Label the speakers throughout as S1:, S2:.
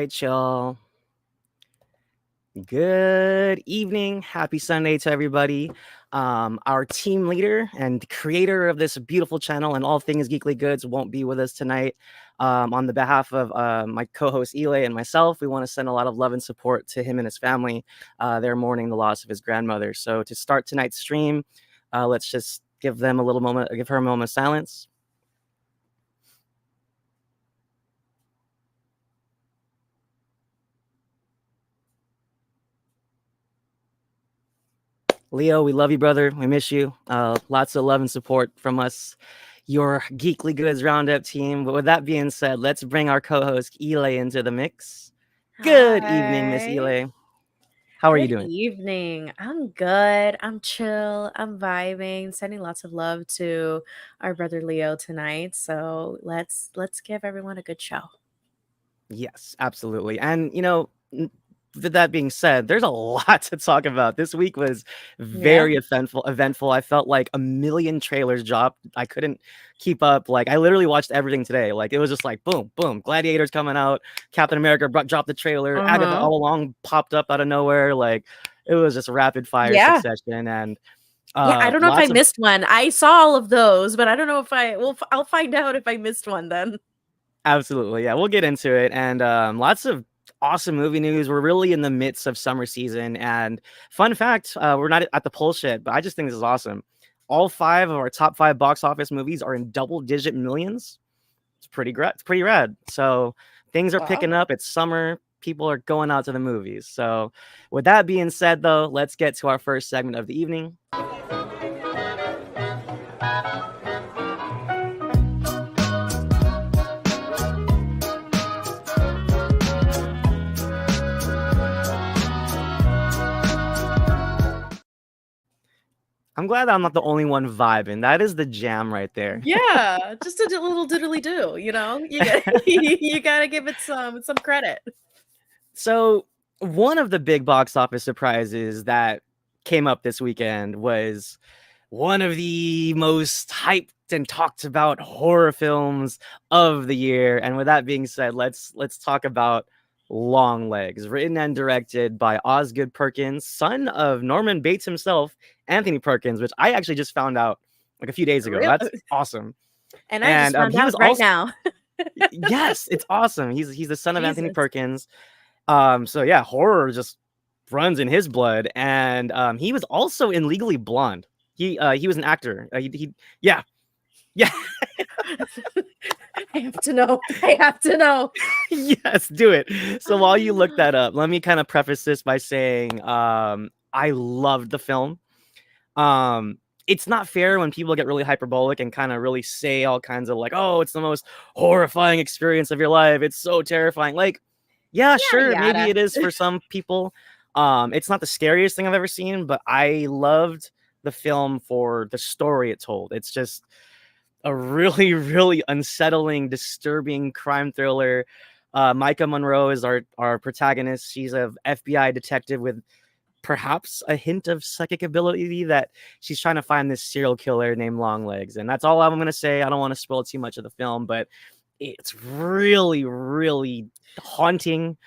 S1: right, y'all. Good evening. Happy Sunday to everybody. Our team leader and creator of this beautiful channel and all things Geekly Goods won't be with us tonight. On the behalf of my co-host Ile and myself, we want to send a lot of love and support to him and his family. They're mourning the loss of his grandmother. So to start tonight's stream, let's just give her a moment of silence. Leo, we love you, brother. We miss you. Lots of love and support from us, your Geekly Goods Roundup team. But with that being said, let's bring our co-host Ile into the mix. Good evening, Miss
S2: Hi.
S1: Ile. How are you
S2: Good
S1: doing?
S2: evening. I'm good. I'm chill. I'm vibing. Sending lots of love to our brother Leo tonight. So let's give everyone a good show.
S1: Yes, absolutely. And with that being said, there's a lot to talk about. This week was
S2: Yeah.
S1: very eventful. I felt like a million trailers dropped. I couldn't keep up. Like I literally watched everything today. Like it was just like boom, boom. Gladiators coming out. Captain America dropped the trailer. Agatha
S2: Uh-huh.
S1: all along popped up out of nowhere. Like it was just rapid fire
S2: Yeah.
S1: succession and
S2: Yeah, I don't know if I
S1: lots of
S2: missed one. I saw all of those, but I don't know if I'll find out if I missed one then.
S1: absolutely. Yeah, we'll get into it. And lots of awesome movie news. We're really in the midst of summer season. And fun fact, we're not at the polls yet, but I just think this is awesome. All 5 of our top 5 box office movies are in double-digit millions. It's pretty great. It's pretty rad. So things are picking
S2: Wow.
S1: up. It's summer. People are going out to the movies. So with that being said, though, let's get to our first segment of the evening. I'm glad I'm not the only one vibing. That is the jam right there.
S2: Yeah, just a little doodly do, you gotta give it some credit.
S1: So, one of the big box office surprises that came up this weekend was one of the most hyped and talked about horror films of the year. And with that being said, let's talk about Long Legs, written and directed by Osgood Perkins, son of Norman Bates himself, Anthony Perkins, which I actually just found out like a few days ago.
S2: Real
S1: That's awesome.
S2: And I just
S1: And
S2: found
S1: he
S2: out
S1: was
S2: right
S1: also
S2: now.
S1: yes, it's awesome. He's the son of Anthony
S2: Jesus.
S1: Perkins. So yeah, horror just runs in his blood, and he was also in Legally Blonde. He was an actor. Yeah, yeah.
S2: I have to know. I have to know.
S1: Yes, do it. So while you look that up, let me kind of preface this by saying I loved the film. It's not fair when people get really hyperbolic and kind of really say all kinds of like, oh, it's the most horrifying experience of your life. It's so terrifying. Like, yeah,
S2: Yada
S1: sure, maybe
S2: yada.
S1: it is for some people. It's not the scariest thing I've ever seen, but I loved the film for the story it told. It's just a really, really unsettling, disturbing crime thriller. Micah Monroe is our protagonist. She's a FBI detective with perhaps a hint of psychic ability that she's trying to find this serial killer named Longlegs. And that's all I'm going to say. I don't want to spoil too much of the film, but it's really, really haunting,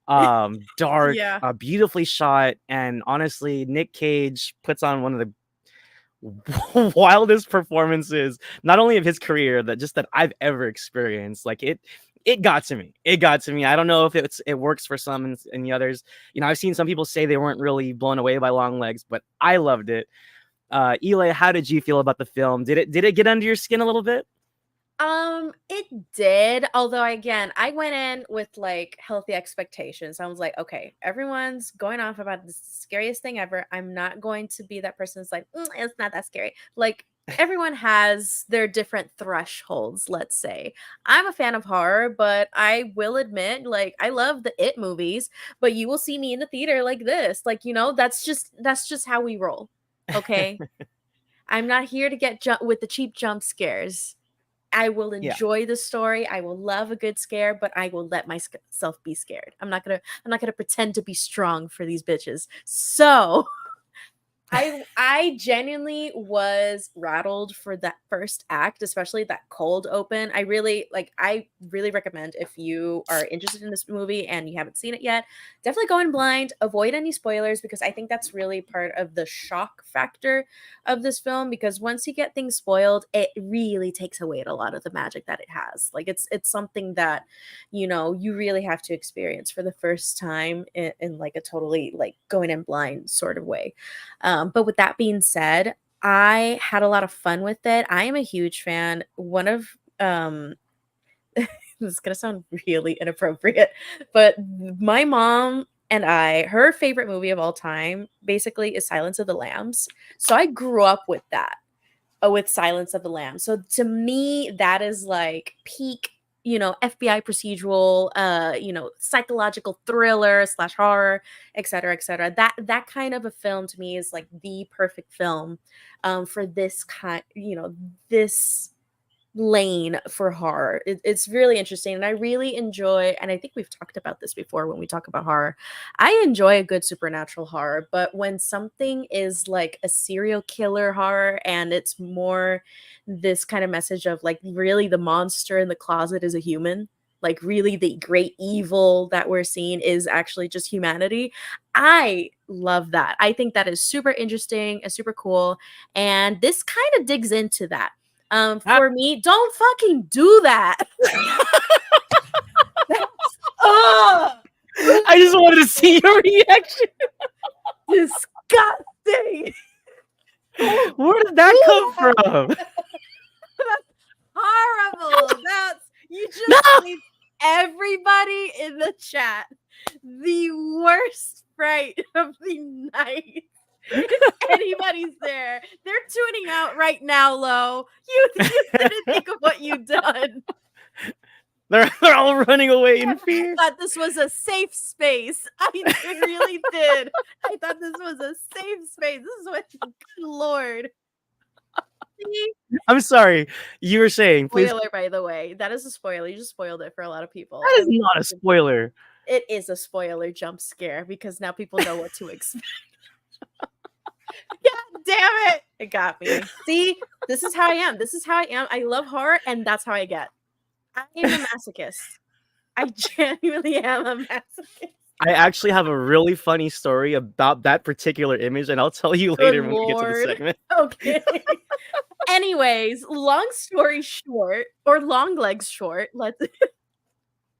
S1: dark,
S2: Yeah.
S1: beautifully shot. And honestly, Nick Cage puts on one of the wildest performances, not only of his career, that I've ever experienced. Like it got to me. It got to me. I don't know if it works for some and the others. I've seen some people say they weren't really blown away by Long Legs, but I loved it. Eli, how did you feel about the film? Did it get under your skin a little bit?
S2: It did. Although again, I went in with like healthy expectations. I was like, okay, everyone's going off about this scariest thing ever. I'm not going to be that person that's like, it's not that scary. Like everyone has their different thresholds, let's say. I'm a fan of horror, but I will admit, like, I love the It movies, but you will see me in the theater like this. Like, that's just how we roll. Okay. I'm not here to get with the cheap jump scares. I will
S1: Yeah.
S2: enjoy the story. I will love a good scare, but I will let myself be scared. I'm not gonna pretend to be strong for these bitches. So I genuinely was rattled for that first act, especially that cold open. I really recommend, if you are interested in this movie and you haven't seen it yet, definitely go in blind, avoid any spoilers, because I think that's really part of the shock factor of this film, because once you get things spoiled, it really takes away a lot of the magic that it has. Like it's something that, you really have to experience for the first time in like a totally like going in blind sort of way. But with that being said, I had a lot of fun with it. I am a huge fan. One of this is gonna sound really inappropriate, but my mom and her favorite movie of all time basically is Silence of the Lambs. So I grew up with that, with Silence of the Lambs. So to me, that is like peak, FBI procedural, psychological thriller slash horror, et cetera, et cetera. That kind of a film to me is like the perfect film for this kind, this lane for horror. It's really interesting, and I really enjoy, and I think we've talked about this before when we talk about horror. I enjoy a good supernatural horror, but when something is like a serial killer horror and it's more this kind of message of like really the monster in the closet is a human, like really the great evil that we're seeing is actually just humanity, I love that. I think that is super interesting and super cool, and this kind of digs into that.
S1: Ah,
S2: For me, don't fucking do that. Oh,
S1: I just wanted to see your reaction.
S2: disgusting.
S1: Where did that come from?
S2: Horrible. You
S1: No.
S2: just gave everybody in the chat the worst fright of the night. If anybody's there, they're tuning out right now, Lo. You didn't think of what you've done.
S1: They're all running away in fear.
S2: I thought this was a safe space. I really did. I thought this was a safe space. This is what, good Lord. See?
S1: I'm sorry. You were saying, please.
S2: Spoiler, by the way. That is a spoiler. You just spoiled it for a lot of people.
S1: That is not a spoiler.
S2: It is a spoiler jump scare because now people know what to expect. God damn it. It got me. See, this is how I am. This is how I am. I love horror, and that's how I get. I am a masochist. I genuinely am a masochist.
S1: I actually have a really funny story about that particular image, and I'll tell you later when we get to the segment.
S2: Okay. Anyways, long story short, or long legs short, let's.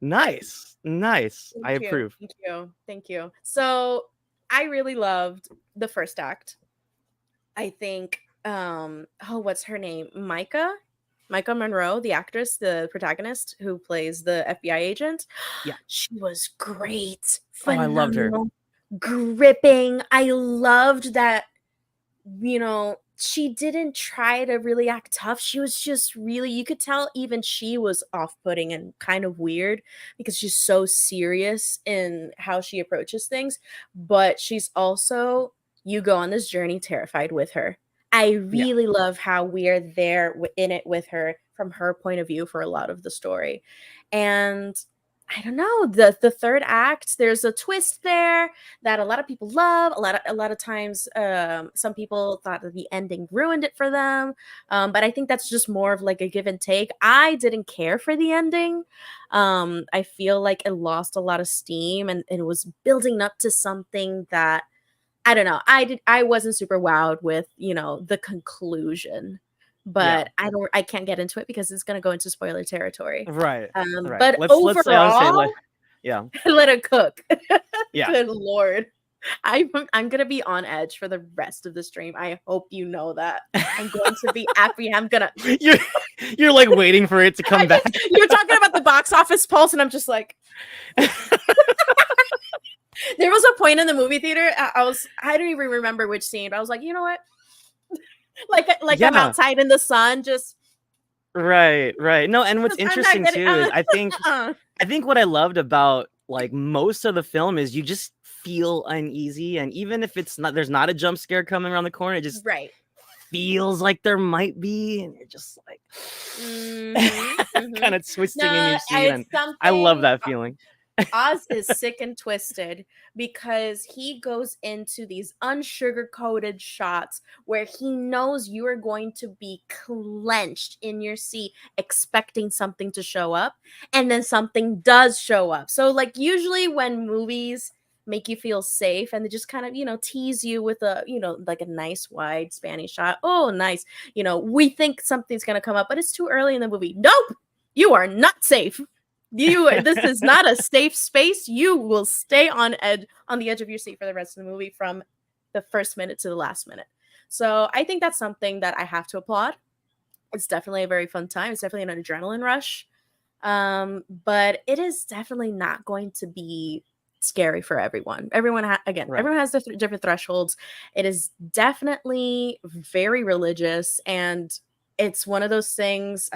S1: Nice. I approve.
S2: Thank you. So I really loved the first act. I think, what's her name? Micah Monroe, the actress, the protagonist who plays the FBI agent.
S1: Yeah.
S2: She was great.
S1: Phenomenal. I loved her.
S2: Gripping. I loved that, she didn't try to really act tough. She was just really, you could tell even she was off-putting and kind of weird because she's so serious in how she approaches things. But she's also, you go on this journey terrified with her. I really love how we're there in it with her from her point of view for a lot of the story. And I don't know, the third act, there's a twist there that a lot of people love. A lot of times, some people thought that the ending ruined it for them. But I think that's just more of like a give and take. I didn't care for the ending. I feel like it lost a lot of steam and it was building up to something that, I don't know. I wasn't super wowed with, the conclusion. But I can't get into it because it's gonna go into spoiler territory.
S1: Right.
S2: But overall, let it cook.
S1: Yeah.
S2: Good Lord. I'm gonna be on edge for the rest of the stream. I hope you know that. I'm going to be I'm gonna
S1: You're like waiting for it to come back.
S2: You're talking about the box office pulse, and I'm just like there was a point in the movie theater. I don't even remember which scene, but I was like, you know what? like I'm outside in the sun, just
S1: right. No, and what's interesting too is I think what I loved about like most of the film is you just feel uneasy, and even if there's not a jump scare coming around the corner, it just feels like there might be, and you're just like kind of twisting in your seat. And I love that feeling.
S2: Oz is sick and twisted because he goes into these unsugar-coated shots where he knows you are going to be clenched in your seat expecting something to show up, and then something does show up. So like usually when movies make you feel safe and they just kind of, tease you with a, like a nice wide spanny shot. Oh, nice. We think something's going to come up, but it's too early in the movie. Nope. You are not safe. This is not a safe space. You will stay on the edge of your seat for the rest of the movie from the first minute to the last minute. So I think that's something that I have to applaud. It's definitely a very fun time. It's definitely an adrenaline rush. But it is definitely not going to be scary for everyone. Everyone
S1: Right.
S2: everyone has different thresholds. It is definitely very religious, and it's one of those things.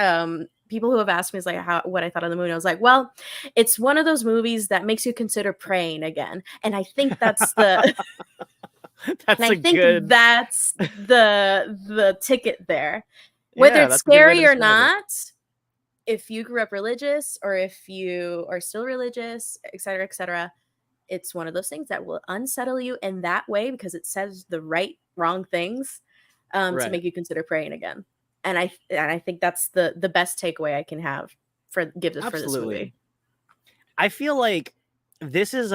S2: People who have asked me is like what I thought of the movie. I was like, well, it's one of those movies that makes you consider praying again. And I think that's the
S1: That's
S2: and I
S1: a
S2: think
S1: good.
S2: that's the ticket there. Whether
S1: Yeah,
S2: it's
S1: that's a good way to
S2: scary or
S1: describe it.
S2: not, if you grew up religious or if you are still religious, et cetera, it's one of those things that will unsettle you in that way because it says the wrong things to
S1: Right.
S2: make you consider praying again. And I think that's the best takeaway I can have for this
S1: Absolutely.
S2: movie.
S1: I feel like this is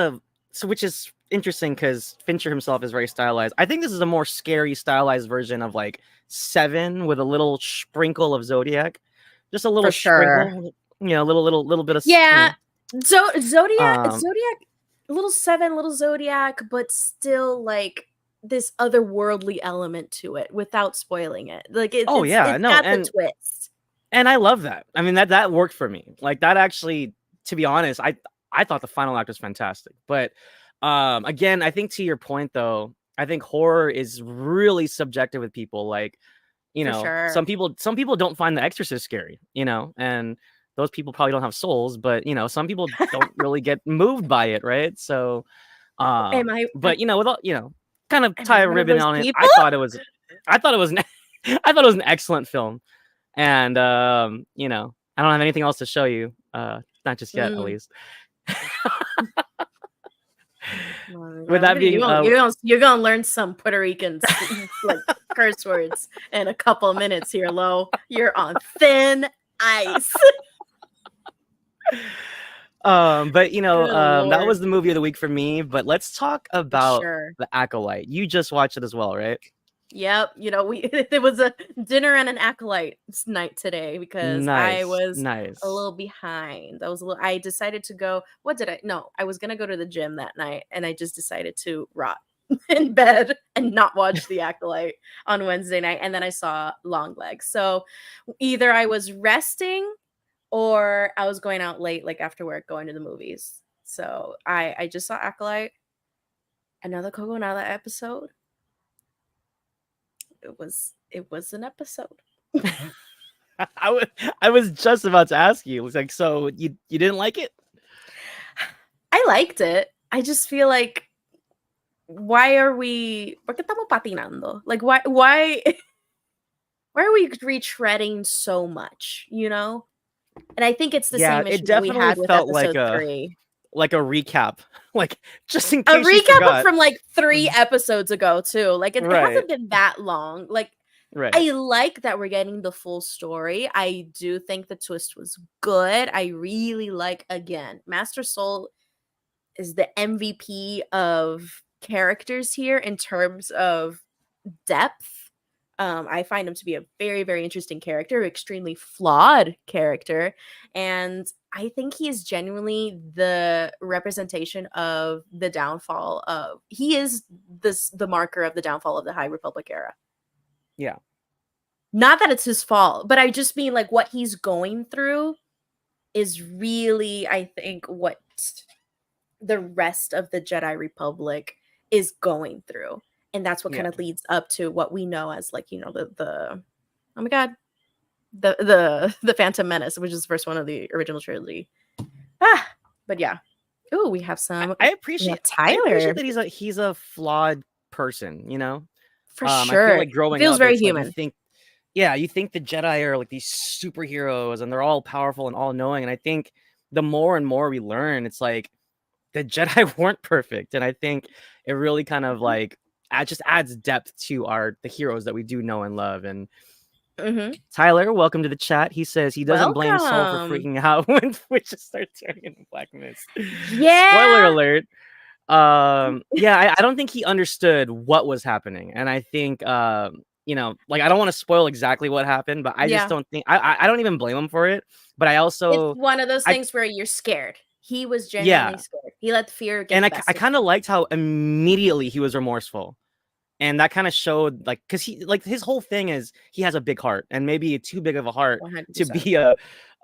S1: which is interesting because Fincher himself is very stylized. I think this is a more scary stylized version of like Seven with a little sprinkle of Zodiac, just a little
S2: For sure.
S1: sprinkle, little bit of
S2: Yeah. Zodiac,
S1: um,
S2: little Seven, little Zodiac, but still like this otherworldly element to it without spoiling it. Like
S1: oh yeah,
S2: it's
S1: no,
S2: got the twist.
S1: and I love that. I mean that worked for me. Like that actually, to be honest, I thought the final act was fantastic. But again, I think to your point though, I think horror is really subjective with people. Like,
S2: For sure.
S1: some people don't find The Exorcist scary, and those people probably don't have souls, but some people don't really get moved by it, right? So
S2: Am I
S1: but with all, kind of
S2: am I
S1: tie a
S2: one of
S1: ribbon
S2: those
S1: on it.
S2: people?
S1: I thought it was I thought it was an excellent film. And I don't have anything else to show you. Not just yet, at least. With that being
S2: you're gonna learn some Puerto Rican like curse words in a couple of minutes here, Lo. You're on thin ice.
S1: But that was
S2: Lord.
S1: the movie of the week for me. But let's talk
S2: For
S1: about
S2: sure.
S1: The Acolyte. You just watched it as well, right?
S2: Yep. There was a dinner and an acolyte night today because I
S1: Nice,
S2: was a
S1: nice.
S2: little behind. I decided to go. No, I was gonna go to the gym that night, and I just decided to rot in bed and not watch the acolyte on Wednesday night. And then I saw Longlegs. So either I was resting or I was going out late, like after work, going to the movies. So I just saw Acolyte, another Coco Nala episode. It was an episode.
S1: I was just about to ask you. It was like, so you didn't like it?
S2: I liked it. I just feel like why are we ¿por qué estamos patinando? Like why why are we retreading so much, And I think it's the
S1: Yeah,
S2: same
S1: it
S2: issue that we
S1: definitely
S2: had with
S1: felt
S2: episode 3.
S1: like a recap. Like, just in
S2: A
S1: case you
S2: recap
S1: forgot.
S2: from like 3 episodes ago too. Like it
S1: Right.
S2: hasn't been that long. Like
S1: Right.
S2: I like that we're getting the full story. I do think the twist was good. I really like, again, Master Soul is the MVP of characters here in terms of depth. I find him to be a very, very interesting character, extremely flawed character. And I think he is genuinely the representation of the downfall of, he is the marker of the downfall of the High Republic era.
S1: Yeah.
S2: Not that it's his fault, but I just mean like what he's going through is really, I think, what the rest of the Jedi Republic is going through. And that's what kind of leads up to what we know as like, the oh my god, the Phantom Menace, which is the first one of the original trilogy. But yeah. Oh, we have some.
S1: I appreciate
S2: Tyler.
S1: that he's a flawed person,
S2: For
S1: I
S2: sure.
S1: feel like growing
S2: Feels
S1: up,
S2: very
S1: it's
S2: human.
S1: like you think the Jedi are like these superheroes and they're all powerful and all knowing. And I think the more and more we learn, it's like the Jedi weren't perfect, and I think it really kind of like just adds depth to the heroes that we do know and love. And
S2: Mm-hmm.
S1: Tyler, welcome to the chat. He says he doesn't blame Soul for
S2: Welcome.
S1: freaking out when witches start turning into black mist. Spoiler
S2: Yeah.
S1: alert. Yeah, I don't think he understood what was happening, and I think like I don't want to spoil exactly what happened, but I just
S2: Yeah.
S1: don't think I don't even blame him for it. But I
S2: It's
S1: also
S2: one of those
S1: I
S2: things where you're scared. He was genuinely
S1: yeah,
S2: scared. He let the fear get
S1: and
S2: the
S1: I
S2: best of him.
S1: kind of liked how immediately he was remorseful. And that kind of showed, like, because he, like, his whole thing is he has a big heart, and maybe too big of a heart to
S2: 100%.
S1: be a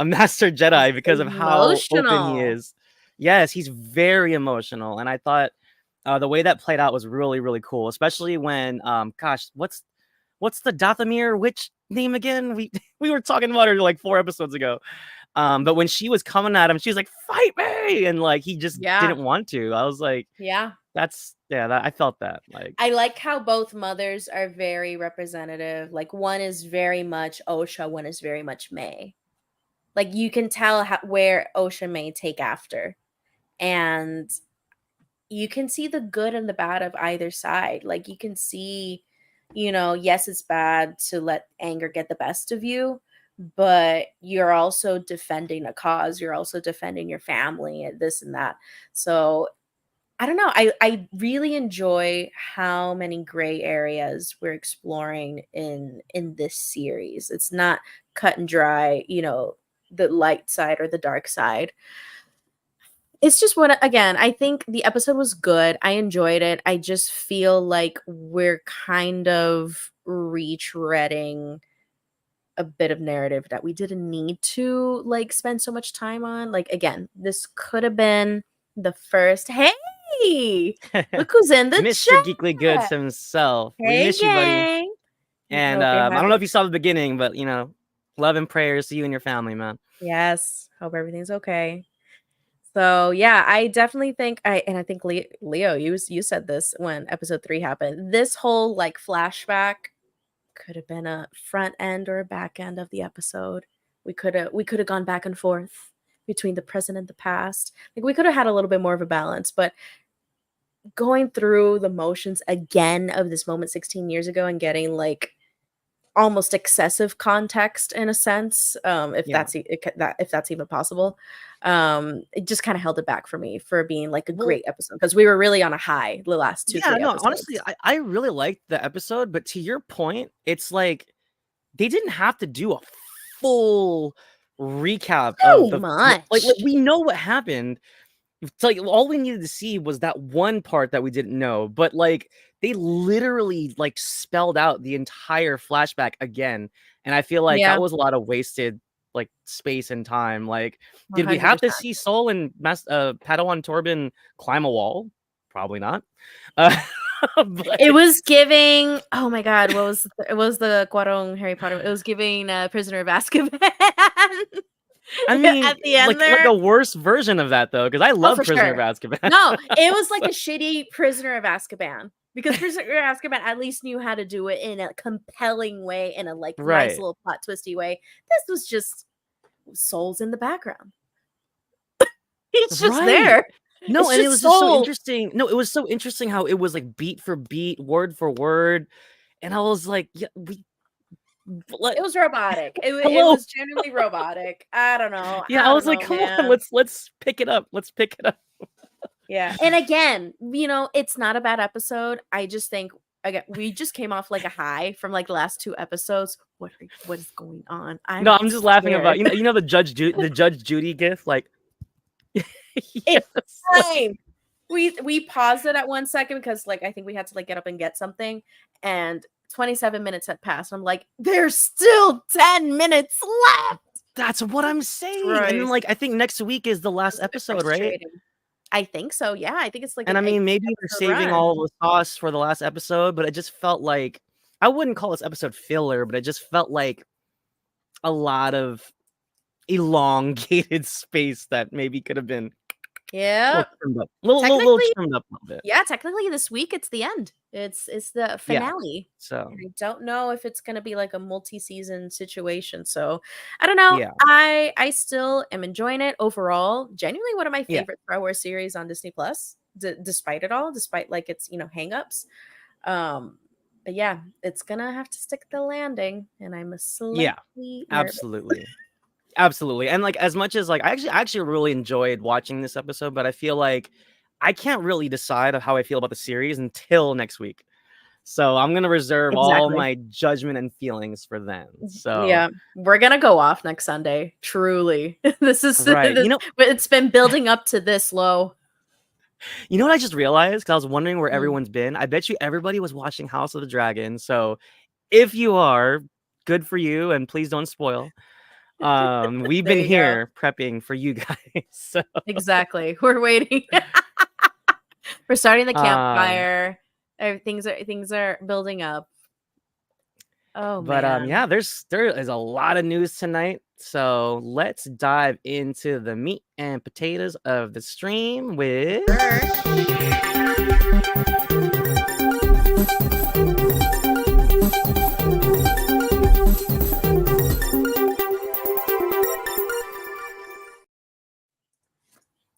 S1: master
S2: He's
S1: Jedi because of how open he
S2: emotional.
S1: is. Yes, he's very emotional, and I thought the way that played out was really, really cool, especially when, gosh, what's the Dathomir witch name again? We we were talking about her like 4 episodes ago. But when she was coming at him, she was like, "Fight me!" And like he just
S2: Yeah.
S1: didn't want to. I was like,
S2: Yeah.
S1: I felt that. Like,
S2: I like how both mothers are very representative. Like one is very much Osha, one is very much May. Like you can tell where Osha may take after. And you can see the good and the bad of either side. Like you can see, yes, it's bad to let anger get the best of you, but you're also defending a cause. You're also defending your family and this and that. So I don't know. I really enjoy how many gray areas we're exploring in this series. It's not cut and dry, the light side or the dark side. It's just what again, I think the episode was good. I enjoyed it. I just feel like we're kind of retreading a bit of narrative that we didn't need to like spend so much time on. Like again, this could have been the first hey, look who's in the
S1: Mr. Geekly Goods
S2: chat.
S1: himself. We
S2: Hey
S1: miss you, buddy.
S2: gang.
S1: And
S2: Hope you're
S1: I don't know
S2: having
S1: if you saw the beginning, but love and prayers to you and your family, man.
S2: yes. Hope everything's okay. So yeah, I definitely think I think Leo, you said this when episode 3 happened. This whole like flashback could have been a front end or a back end of the episode. We could have gone back and forth between the present and the past. Like we could have had a little bit more of a balance, but going through the motions again of this moment 16 years ago and getting like almost excessive context in a sense, if
S1: Yeah.
S2: if that's even possible, it just kind of held it back for me for being like a
S1: Well,
S2: great episode because we were really on a high the last two
S1: yeah,
S2: three
S1: no, honestly,
S2: episodes.
S1: I really liked the episode, but to your point, it's like they didn't have to do a full recap of
S2: Too
S1: the like
S2: much.
S1: we know what happened. It's like all we needed to see was that one part that we didn't know, but like they literally like spelled out the entire flashback again, and I feel like that
S2: Yeah,
S1: was a lot of wasted like space and time. Like, did we have to
S2: 100%.
S1: see Soul and Padawan Torben climb a wall? Probably not. Uh, but
S2: It was giving. Oh my god, it was the Guarong Harry Potter. It was giving Prisoner of Azkaban
S1: I mean,
S2: at the end
S1: like
S2: there.
S1: a worse version of that though, because I
S2: Oh,
S1: love
S2: for
S1: Prisoner of
S2: sure.
S1: Azkaban.
S2: No, it was like a shitty Prisoner of Azkaban because Prisoner of Azkaban at least knew how to do it in a compelling way, in a like nice
S1: Right.
S2: little plot twisty way. This was just souls in the background. It's just
S1: Right.
S2: there.
S1: No,
S2: It's
S1: and it
S2: just
S1: was just so
S2: soul.
S1: interesting. No, it was so interesting how it was like beat for beat, word for word. And I was like, yeah,
S2: It was robotic. It
S1: hello.
S2: was genuinely robotic. I don't know.
S1: Yeah, I
S2: I
S1: was
S2: don't
S1: like,
S2: know,
S1: come on,
S2: man.
S1: let's pick it up. Let's pick it up.
S2: Yeah. And again, it's not a bad episode. I just think again, we just came off like a high from like the last 2 episodes. What is going on?
S1: No,
S2: I'm
S1: I'm just laughing about
S2: scared.
S1: the the Judge Judy gif, like
S2: It's
S1: yes.
S2: time. We paused it at 1 second because like I think we had to like get up and get something, and 27 minutes had passed. I'm like, there's still 10 minutes left.
S1: That's what I'm saying. And then
S2: Christ.
S1: like I think next week is the
S2: It's
S1: last
S2: a bit
S1: episode, right?
S2: frustrating. I think so. Yeah, I think it's like
S1: And
S2: an
S1: I
S2: eight
S1: mean, maybe they're
S2: episode
S1: saving
S2: run.
S1: all the sauce for the last episode, but it just felt like I wouldn't call this episode filler, but it just felt like a lot of elongated space that maybe could have been. A little
S2: Yep.
S1: trimmed up, little
S2: Technically,
S1: trimmed up a little bit.
S2: yeah, technically this week it's the end. It's the
S1: Yeah.
S2: finale.
S1: So
S2: And I don't know if it's gonna be like a multi-season situation. So I don't know.
S1: yeah,
S2: I still am enjoying it overall. Genuinely one of my
S1: yeah,
S2: favorite Star Wars series on Disney Plus, despite it all, despite like its, hangups. Um, but yeah, it's gonna have to stick the landing, and I'm
S1: yeah.
S2: slightly nervous.
S1: Absolutely. Absolutely. And like as much as like I actually really enjoyed watching this episode, but I feel like I can't really decide of how I feel about the series until next week. So I'm gonna reserve all
S2: Exactly.
S1: my judgment and feelings for then. So
S2: Yeah, we're gonna go off next Sunday. Truly, this is
S1: right.
S2: this. But it's been building up to this low.
S1: You know what I just realized? Because I was wondering where
S2: Mm.
S1: everyone's been. I bet you everybody was watching House of the Dragon. So if you are, good for you, and please don't spoil. We've
S2: There
S1: been
S2: you go.
S1: here prepping for you guys. So
S2: Exactly. We're waiting. We're starting the
S1: um
S2: campfire. Things are building up. Oh
S1: but
S2: man.
S1: yeah, there is a lot of news tonight. So let's dive into the meat and potatoes of the stream with
S2: Sure.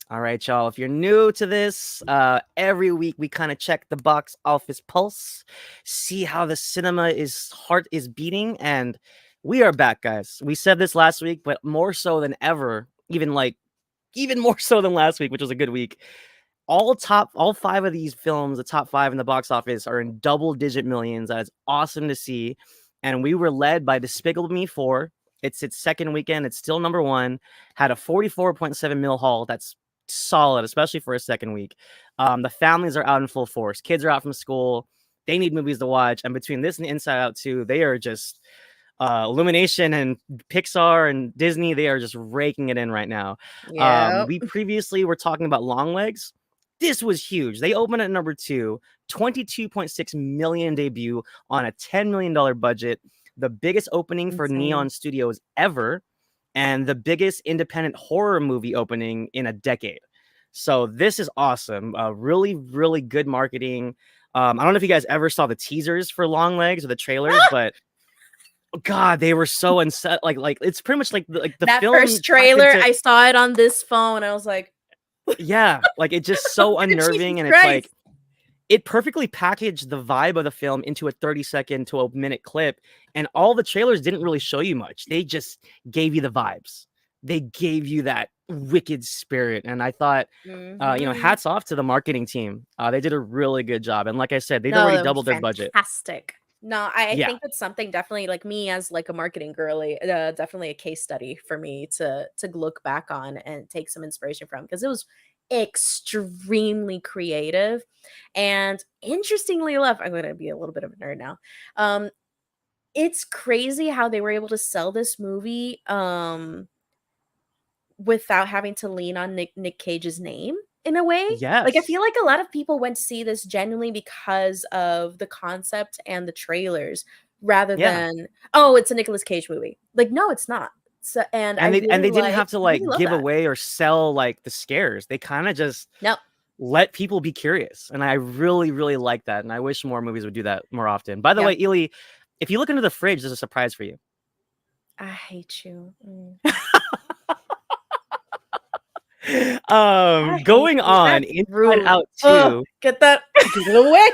S1: all right, y'all. If you're new to this, every week we kind of check the box office pulse, see how the cinema is heart is beating, and we are back, guys. We said this last week, but more so than ever, even more so than last week, which was a good week. All five of these films, the top five in the box office, are in double-digit millions. That is awesome to see. And we were led by Despicable Me 4. It's its second weekend. It's still number one. Had a 44.7 mil haul. That's solid, especially for a second week. The families are out in full force. Kids are out from school. They need movies to watch. And between this and Inside Out 2, they are just Illumination and Pixar and Disney, they are just raking it in right now.
S2: Yep.
S1: We previously were talking about Long Legs. This was huge. They opened at number two, 22.6 million debut on a $10 million budget, the biggest opening for
S2: Insane.
S1: Neon Studios ever, and the biggest independent horror movie opening in a decade. So this is awesome. Really, really good marketing. I don't know if you guys ever saw the teasers for Long Legs or the trailers, but God, they were so unset. Like it's pretty much like the
S2: That
S1: film
S2: first
S1: tapped
S2: trailer,
S1: into
S2: I saw it on this phone. I was like,
S1: yeah, like it's just so
S2: Jesus
S1: unnerving, and it's
S2: Christ.
S1: like it perfectly packaged the vibe of the film into a 30-second to a minute clip, and all the trailers didn't really show you much. They just gave you the vibes. They gave you that wicked spirit, and I thought,
S2: Mhm.
S1: hats off to the marketing team. They did a really good job, and like I said, they'd
S2: No,
S1: already
S2: that was
S1: doubled their budget.
S2: fantastic. No, I
S1: Yeah,
S2: think it's something definitely like me as like a marketing girly, definitely a case study for me to look back on and take some inspiration from because it was extremely creative and interestingly enough, I'm gonna be a little bit of a nerd now. Um, it's crazy how they were able to sell this movie without having to lean on Nick Cage's name in a way. Like, I feel
S1: yes,
S2: like a lot of people went to see this genuinely because of the concept and the trailers rather
S1: yeah.
S2: than, "Oh, it's a Nicolas Cage movie." Like, no, it's not. So and I
S1: And they didn't have to
S2: really
S1: like
S2: love
S1: give
S2: that.
S1: away or sell like the scares. They kind of just
S2: No,
S1: let people be curious, and I really, really like that. And I wish more movies would do that more often. By the
S2: yeah.
S1: way, Ely, if you look into the fridge, there's a surprise for you.
S2: I hate you. I hate
S1: Going
S2: you.
S1: on
S2: That's
S1: Inside
S2: rude.
S1: Out
S2: Oh,
S1: 2.
S2: get that get it away.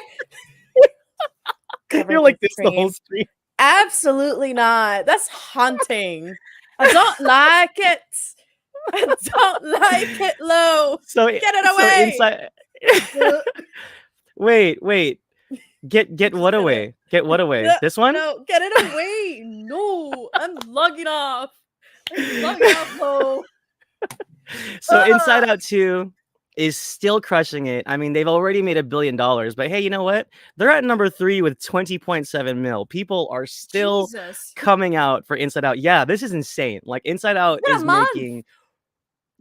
S2: Cover
S1: You're
S2: the
S1: like this the whole
S2: stream.
S1: stream.
S2: Absolutely not. That's haunting. I don't like it. I don't like it, Lo.
S1: So
S2: Get it
S1: so
S2: away.
S1: inside
S2: Uh,
S1: wait. Get
S2: Just
S1: what
S2: gonna
S1: away? Get what away? This one?
S2: no, get it away. No, I'm logging off. I'm logging off, Lo.
S1: So Inside
S2: Ugh,
S1: Out 2 is still crushing it. I mean, they've already made $1 billion, but hey, you know what? They're at number 3 with 20.7 mil. People are still
S2: Jesus.
S1: coming out for Inside Out. Yeah, this is insane. Like Inside Out
S2: It's been
S1: is
S2: a month.
S1: making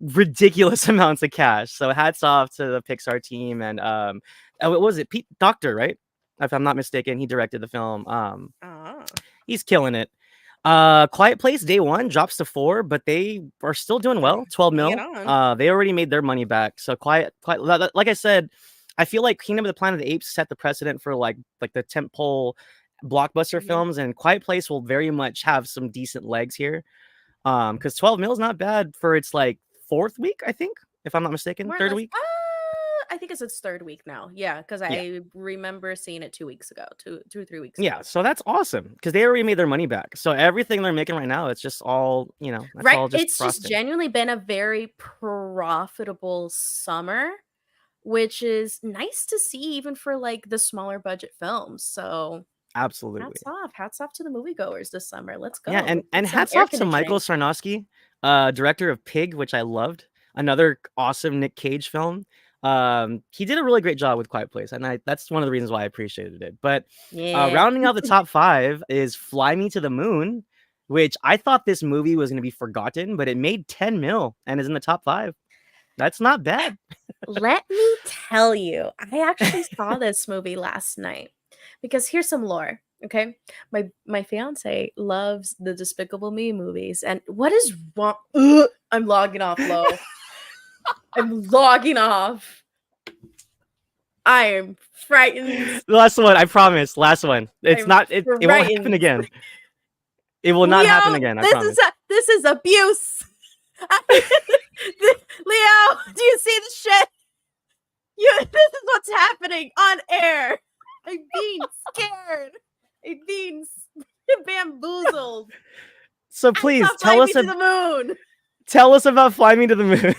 S1: ridiculous amounts of cash. So hats off to the Pixar team and what was it? Pete Doctor, right? If I'm not mistaken, he directed the film.
S2: Ah.
S1: He's killing it. Quiet Place day one drops to 4, but they are still doing well. 12
S2: Bring it
S1: mil.
S2: on.
S1: They already made their money back. So like I said, I feel like Kingdom of the Planet of the Apes set the precedent for like the tentpole blockbuster
S2: Mhm.
S1: films, and Quiet Place will very much have some decent legs here. Because 12 mil is not bad for its like fourth week, I think, if I'm not mistaken,
S2: More or
S1: third
S2: less.
S1: week.
S2: I think it's its third week now. Yeah, because
S1: Yeah.
S2: I remember seeing it 2 weeks ago, 3 weeks
S1: Yeah,
S2: ago.
S1: so that's awesome because they already made their money back. So everything they're making right now, it's just all, that's
S2: Right.
S1: all just
S2: It's just
S1: frosting.
S2: genuinely been a very profitable summer, which is nice to see even for like the smaller budget films. So
S1: Absolutely.
S2: hats off to the moviegoers this summer. Let's
S1: Yeah,
S2: go.
S1: and
S2: Let's get some
S1: hats
S2: air
S1: off to Michael
S2: conditioning.
S1: Sarnowski, director of Pig, which I loved. Another awesome Nick Cage film. He did a really great job with Quiet Place, and that's one of the reasons why I appreciated it. But
S2: Yeah.
S1: rounding out the top 5 is Fly Me to the Moon, which I thought this movie was going to be forgotten, but it made 10 mil and is in the top 5. That's not bad.
S2: Let me tell you, I actually saw this movie last night because here's some lore. Okay, my fiance loves the Despicable Me movies, and what is wrong? Ugh, I'm logging off, Lo. I'm logging off. I am frightened.
S1: The last one, I promise. Last one. It's
S2: I'm
S1: not. It won't happen
S2: frightened.
S1: again. It will not happen
S2: Leo,
S1: again. I
S2: this
S1: promise.
S2: is this is abuse. Leo, do you see the shit? This is what's happening on air. I'm being scared. I'm being bamboozled.
S1: So
S2: I
S1: please
S2: saw Fly Me to the Moon.
S1: tell us about Fly Me to the Moon.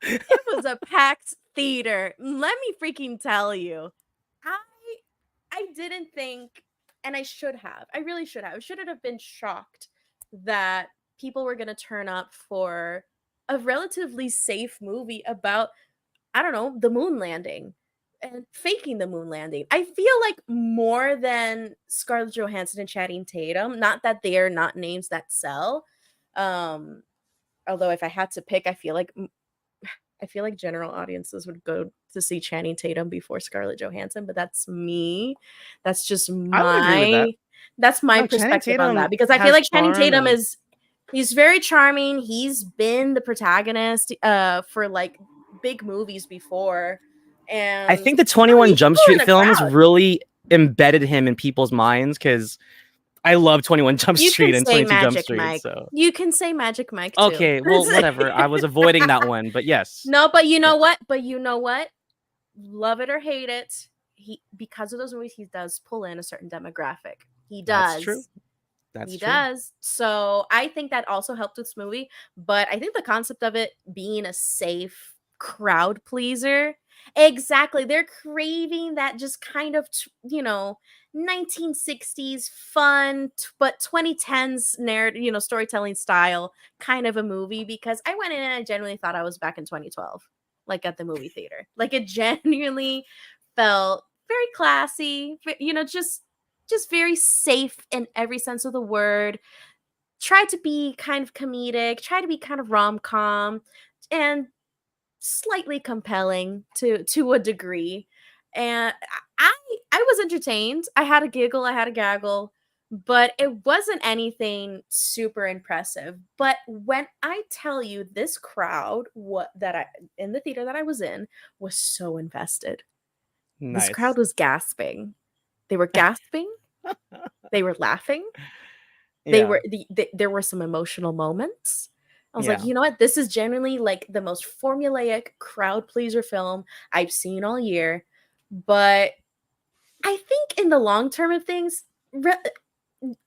S2: It was a packed theater. Let me freaking tell you. I I didn't think, and I should have. I really should have. I should have been shocked that people were going to turn up for a relatively safe movie about, I don't know, the moon landing and faking the moon landing. I feel like more than Scarlett Johansson and Channing Tatum, not that they are not names that sell. Um, although if I had to pick, I feel like general audiences would go to see Channing Tatum before Scarlett Johansson, but that's me. That's just
S1: I would agree with that.
S2: my
S1: No, Channing
S2: perspective on that
S1: Tatum
S2: because I feel
S1: has
S2: like Channing
S1: charm,
S2: Tatum
S1: and
S2: he's very charming. He's been the protagonist for like big movies before.
S1: I
S2: And
S1: think the
S2: you know,
S1: 21
S2: he can
S1: Jump
S2: pull in
S1: Street
S2: a
S1: films
S2: crowd.
S1: really embedded him in people's minds because I love 21 Jump
S2: You can
S1: Street and
S2: say
S1: 22 Jump
S2: Magic
S1: Street.
S2: Mike.
S1: So
S2: You can say Magic Mike too.
S1: okay, well, whatever. I was avoiding that one, but yes,
S2: No, but you
S1: yeah,
S2: know what? Love it or hate it, he because of those movies, he does pull in a certain demographic. He
S1: that's true.
S2: does.
S1: That's
S2: He
S1: true.
S2: does. So I think that also helped this movie. But I think the concept of it being a safe crowd pleaser, exactly. They're craving that just kind of, 1960s fun, but 2010s narrative, storytelling style kind of a movie because I went in and I genuinely thought I was back in 2012, like at the movie theater. Like it genuinely felt very classy, just very safe in every sense of the word. Try to be kind of comedic, try to be kind of rom-com, and slightly compelling to a degree. And I I was entertained. I had a giggle, I had a gaggle, but it wasn't anything super impressive. But when I tell you this crowd, what that I in the theater that I was in was so invested. This crowd
S1: Nice.
S2: was gasping. They were gasping, they were laughing,
S1: Yeah,
S2: there were some emotional moments. I was like,
S1: yeah.
S2: "You know what? This is genuinely like the most formulaic crowd pleaser film I've seen all year." But I think in the long term of things, and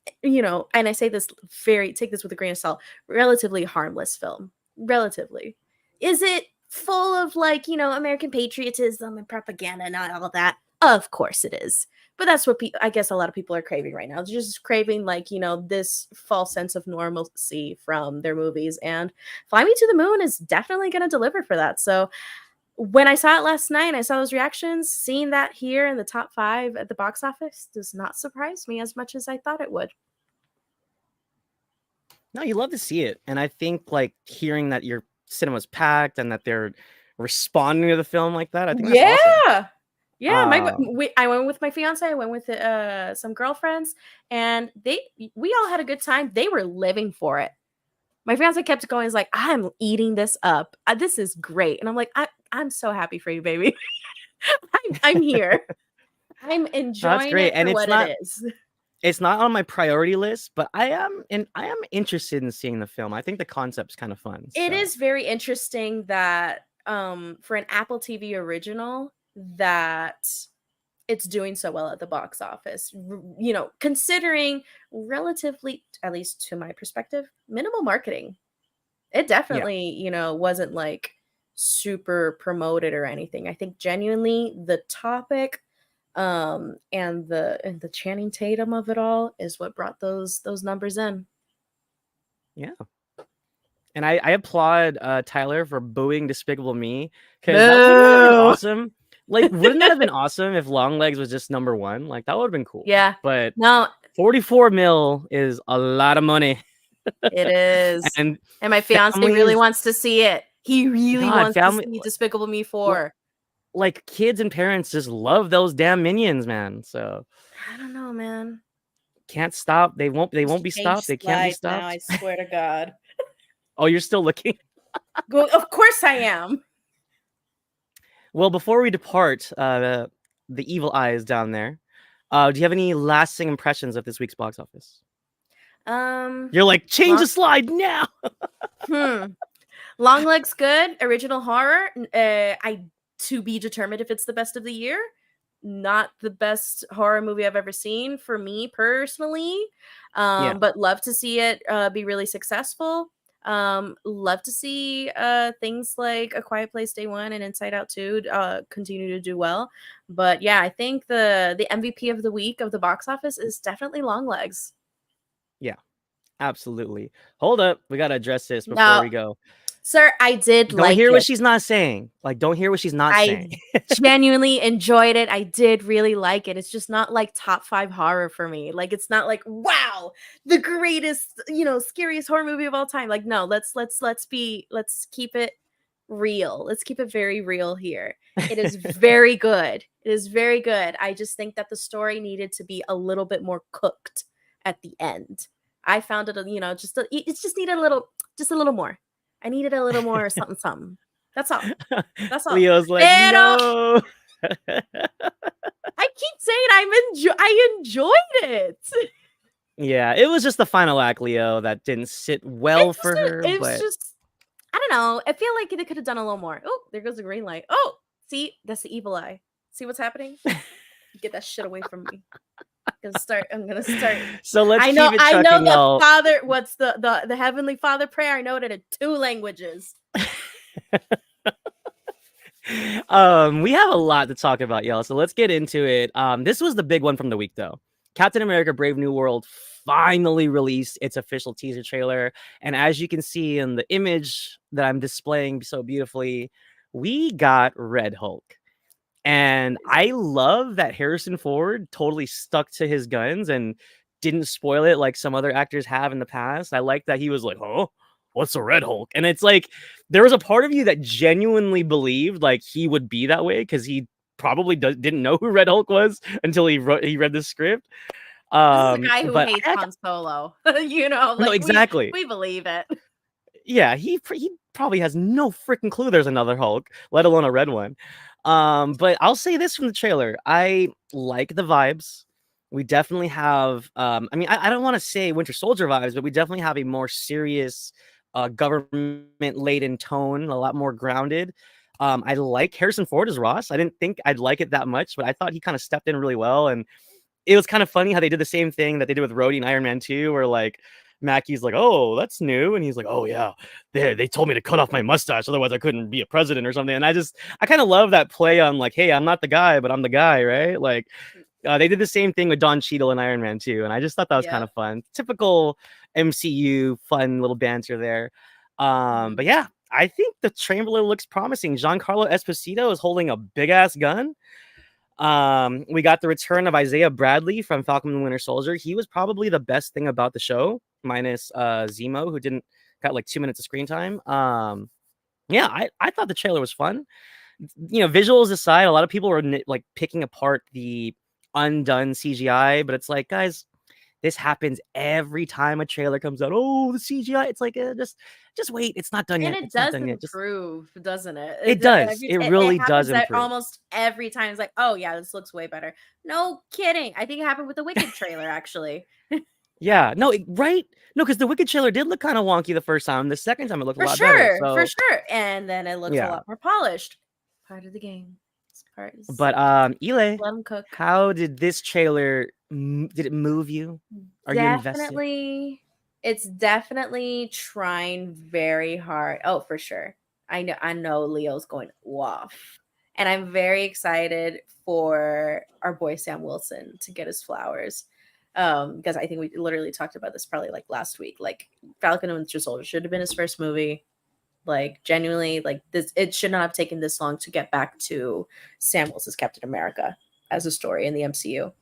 S2: I say this very take this with a grain of salt, relatively harmless film. Relatively. Is it full of like, American patriotism and propaganda and all that? Of course it is. But that's what I guess a lot of people are craving right now. They're just craving like, this false sense of normalcy from their movies. And Fly Me to the Moon is definitely going to deliver for that. So when I saw it last night, I saw those reactions. Seeing that here in the top 5 at the box office does not surprise me as much as I thought it would.
S1: No, you love to see it, and I think like hearing that your cinema's packed and that they're responding to the film like that, I think that's awesome.
S2: Yeah. Yeah, I went with my fiance. I went with some girlfriends, and we all had a good time. They were living for it. My fiance kept going. He's like, "I'm eating this up. This is great," and I'm like, "I'm so happy for you, baby. I'm here. I'm
S1: No, that's
S2: enjoying
S1: great,
S2: it
S1: and
S2: for what it is."
S1: it's not on my priority list, but I am interested in seeing the film. I think the concept's kind of fun.
S2: It
S1: So
S2: is very interesting that for an Apple TV original that it's doing so well at the box office. Considering relatively, at least to my perspective, minimal marketing. It
S1: yeah,
S2: definitely, wasn't like super promoted or anything. I think genuinely the topic and the Channing Tatum of it all is what brought those numbers in.
S1: yeah. And I applaud Tyler for booing Despicable Me, because that wouldn't that have been
S2: Boo.
S1: awesome? Like, wouldn't that have been awesome if Longlegs was just number one? Like, that would have been cool.
S2: Yeah.
S1: But
S2: No,
S1: 44 mil is a lot of money,
S2: it is.
S1: and
S2: And my fiance really
S1: families,
S2: wants to see it. He really
S1: God,
S2: wants to
S1: family,
S2: see Despicable Me
S1: li-
S2: 4.
S1: like kids and parents just love those damn minions, man. So
S2: I don't know, man.
S1: can't stop. They
S2: This
S1: won't be
S2: page
S1: stopped. They can't be
S2: slides now,
S1: stopped.
S2: I swear to God.
S1: Oh, you're still looking.
S2: Of course I am.
S1: Well, before we depart, the evil eyes down there. Do you have any lasting impressions of this week's box office?
S2: Um,
S1: You're like, change
S2: long,
S1: the slide now.
S2: hmm. Longlegs good. Original horror. I to be determined if it's the best of the year. Not the best horror movie I've ever seen for me personally.
S1: Yeah,
S2: But love to see it be really successful. Love to see things like A Quiet Place Day 1 and Inside Out 2 continue to do well. But yeah, I think the MVP of the week of the box office is definitely Longlegs.
S1: yeah, absolutely. Hold up, we gotta address this before
S2: Now,
S1: we go.
S2: sir, I did
S1: Don't
S2: like
S1: hear what
S2: it.
S1: she's not saying. Like, don't hear what she's not
S2: I
S1: saying.
S2: genuinely enjoyed it. I did really like it. It's just not like top 5 horror for me. Like it's not like, wow, the greatest, scariest horror movie of all time. Like no, let's keep it real. Let's keep it very real here. It is very good. It is very good. I just think that the story needed to be a little bit more cooked at the end. I found it, it just needed just a little more. I needed a little more something something. That's all. That's all.
S1: Leo's like,
S2: Pero
S1: no.
S2: I keep saying I enjoyed it.
S1: Yeah, it was just the final act, Leo, that didn't sit well for her,
S2: It was
S1: but
S2: just I don't know. I feel like they could have done a little more. Oh, there goes the green light. Oh, see, that's the evil eye. See what's happening? Get that shit away from me. I'm gonna start.
S1: so let's
S2: I know
S1: keep it
S2: I know
S1: trucking,
S2: the
S1: y'all.
S2: Father, what's the Heavenly Father prayer? I know it in 2 languages.
S1: We have a lot to talk about, y'all, so let's get into it. This was the big one from the week, though. Captain America Brave New World finally released its official teaser trailer, and as you can see in the image that I'm displaying so beautifully, we got Red Hulk. And I love that Harrison Ford totally stuck to his guns and didn't spoil it like some other actors have in the past. I like that he was like, "Oh, what's a Red Hulk?" And it's like there was a part of you that genuinely believed like he would be that way, because he probably didn't know who Red Hulk was until he read the script.
S2: This is a guy who
S1: But
S2: hates Han Solo.
S1: no,
S2: Like
S1: exactly.
S2: we believe it.
S1: Yeah, he probably has no freaking clue there's another Hulk, let alone a red one. But I'll say this from the trailer. I like the vibes. We definitely have I mean, I don't want to say Winter Soldier vibes, but we definitely have a more serious government laden tone, a lot more grounded. I like Harrison Ford as Ross. I didn't think I'd like it that much, but I thought he kind of stepped in really well. And it was kind of funny how they did the same thing that they did with Rhodey in Iron Man 2, where like Mackey's like, "Oh, that's new," and he's like, "Oh yeah, they told me to cut off my mustache, otherwise I couldn't be a president or something." And I kind of love that play on like, "Hey, I'm not the guy, but I'm the guy," right? Like they did the same thing with Don Cheadle in Iron Man 2, and I just thought that was kind
S2: Yeah.
S1: of fun. Typical MCU fun little banter there. But
S2: Mhm.
S1: yeah, I think the trailer looks promising. Giancarlo Esposito is holding a big ass gun. We got the return of Isaiah Bradley from Falcon and the Winter Soldier. He was probably the best thing about the show, minus Zemo, who got like 2 minutes of screen time. Yeah, I thought the trailer was fun. visuals aside, a lot of people were like picking apart the undone CGI, but it's like, guys, this happens every time a trailer comes out. Oh, the CGI. It's like, just wait. It's not done
S2: And
S1: yet.
S2: it
S1: It's not
S2: does
S1: done yet. Just
S2: improve, doesn't it?
S1: it does. It
S2: It
S1: really does
S2: happens that
S1: improve.
S2: almost every time. It's like, oh yeah, this looks way better. No kidding. I think it happened with the Wicked trailer, actually.
S1: Yeah. No. Right. No, because the Wicked trailer did look kind of wonky the first time. The second time it looked a lot better.
S2: For
S1: So
S2: sure. And then it looks a
S1: yeah.
S2: lot more polished. Part of the game. It's part.
S1: But Ile,
S2: Let them cook.
S1: how did this trailer? Did it move you? Are you invested?
S2: Definitely, it's definitely trying very hard. Oh, for sure. I know Leo's going off. And I'm very excited for our boy Sam Wilson to get his flowers. Because I think we literally talked about this probably like last week. Like Falcon and Winter Soldier should have been his first movie. Like genuinely, like this, it should not have taken this long to get back to Sam Wilson's Captain America as a story in the MCU.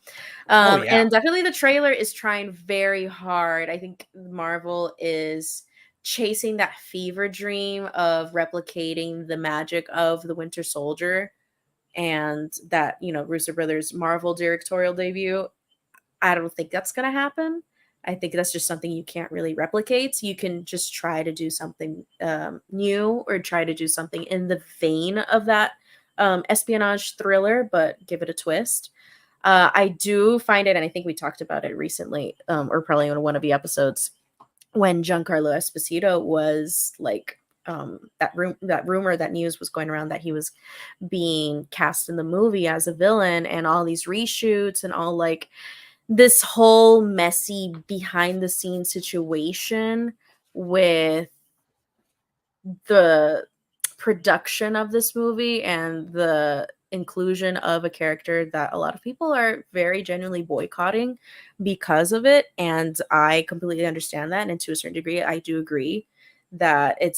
S1: Oh yeah.
S2: And definitely the trailer is trying very hard. I think Marvel is chasing that fever dream of replicating the magic of the Winter Soldier and that, Russo Brothers Marvel directorial debut. I don't think that's going to happen. I think that's just something you can't really replicate. You can just try to do something new or try to do something in the vein of that espionage thriller, but give it a twist. I do find it, and I think we talked about it recently, or probably in one of the episodes, when Giancarlo Esposito was like that rumor, that news was going around that he was being cast in the movie as a villain, and all these reshoots and all like this whole messy behind the scenes situation with the production of this movie and the inclusion of a character that a lot of people are very genuinely boycotting because of it. And I completely understand that. And to a certain degree, I do agree that I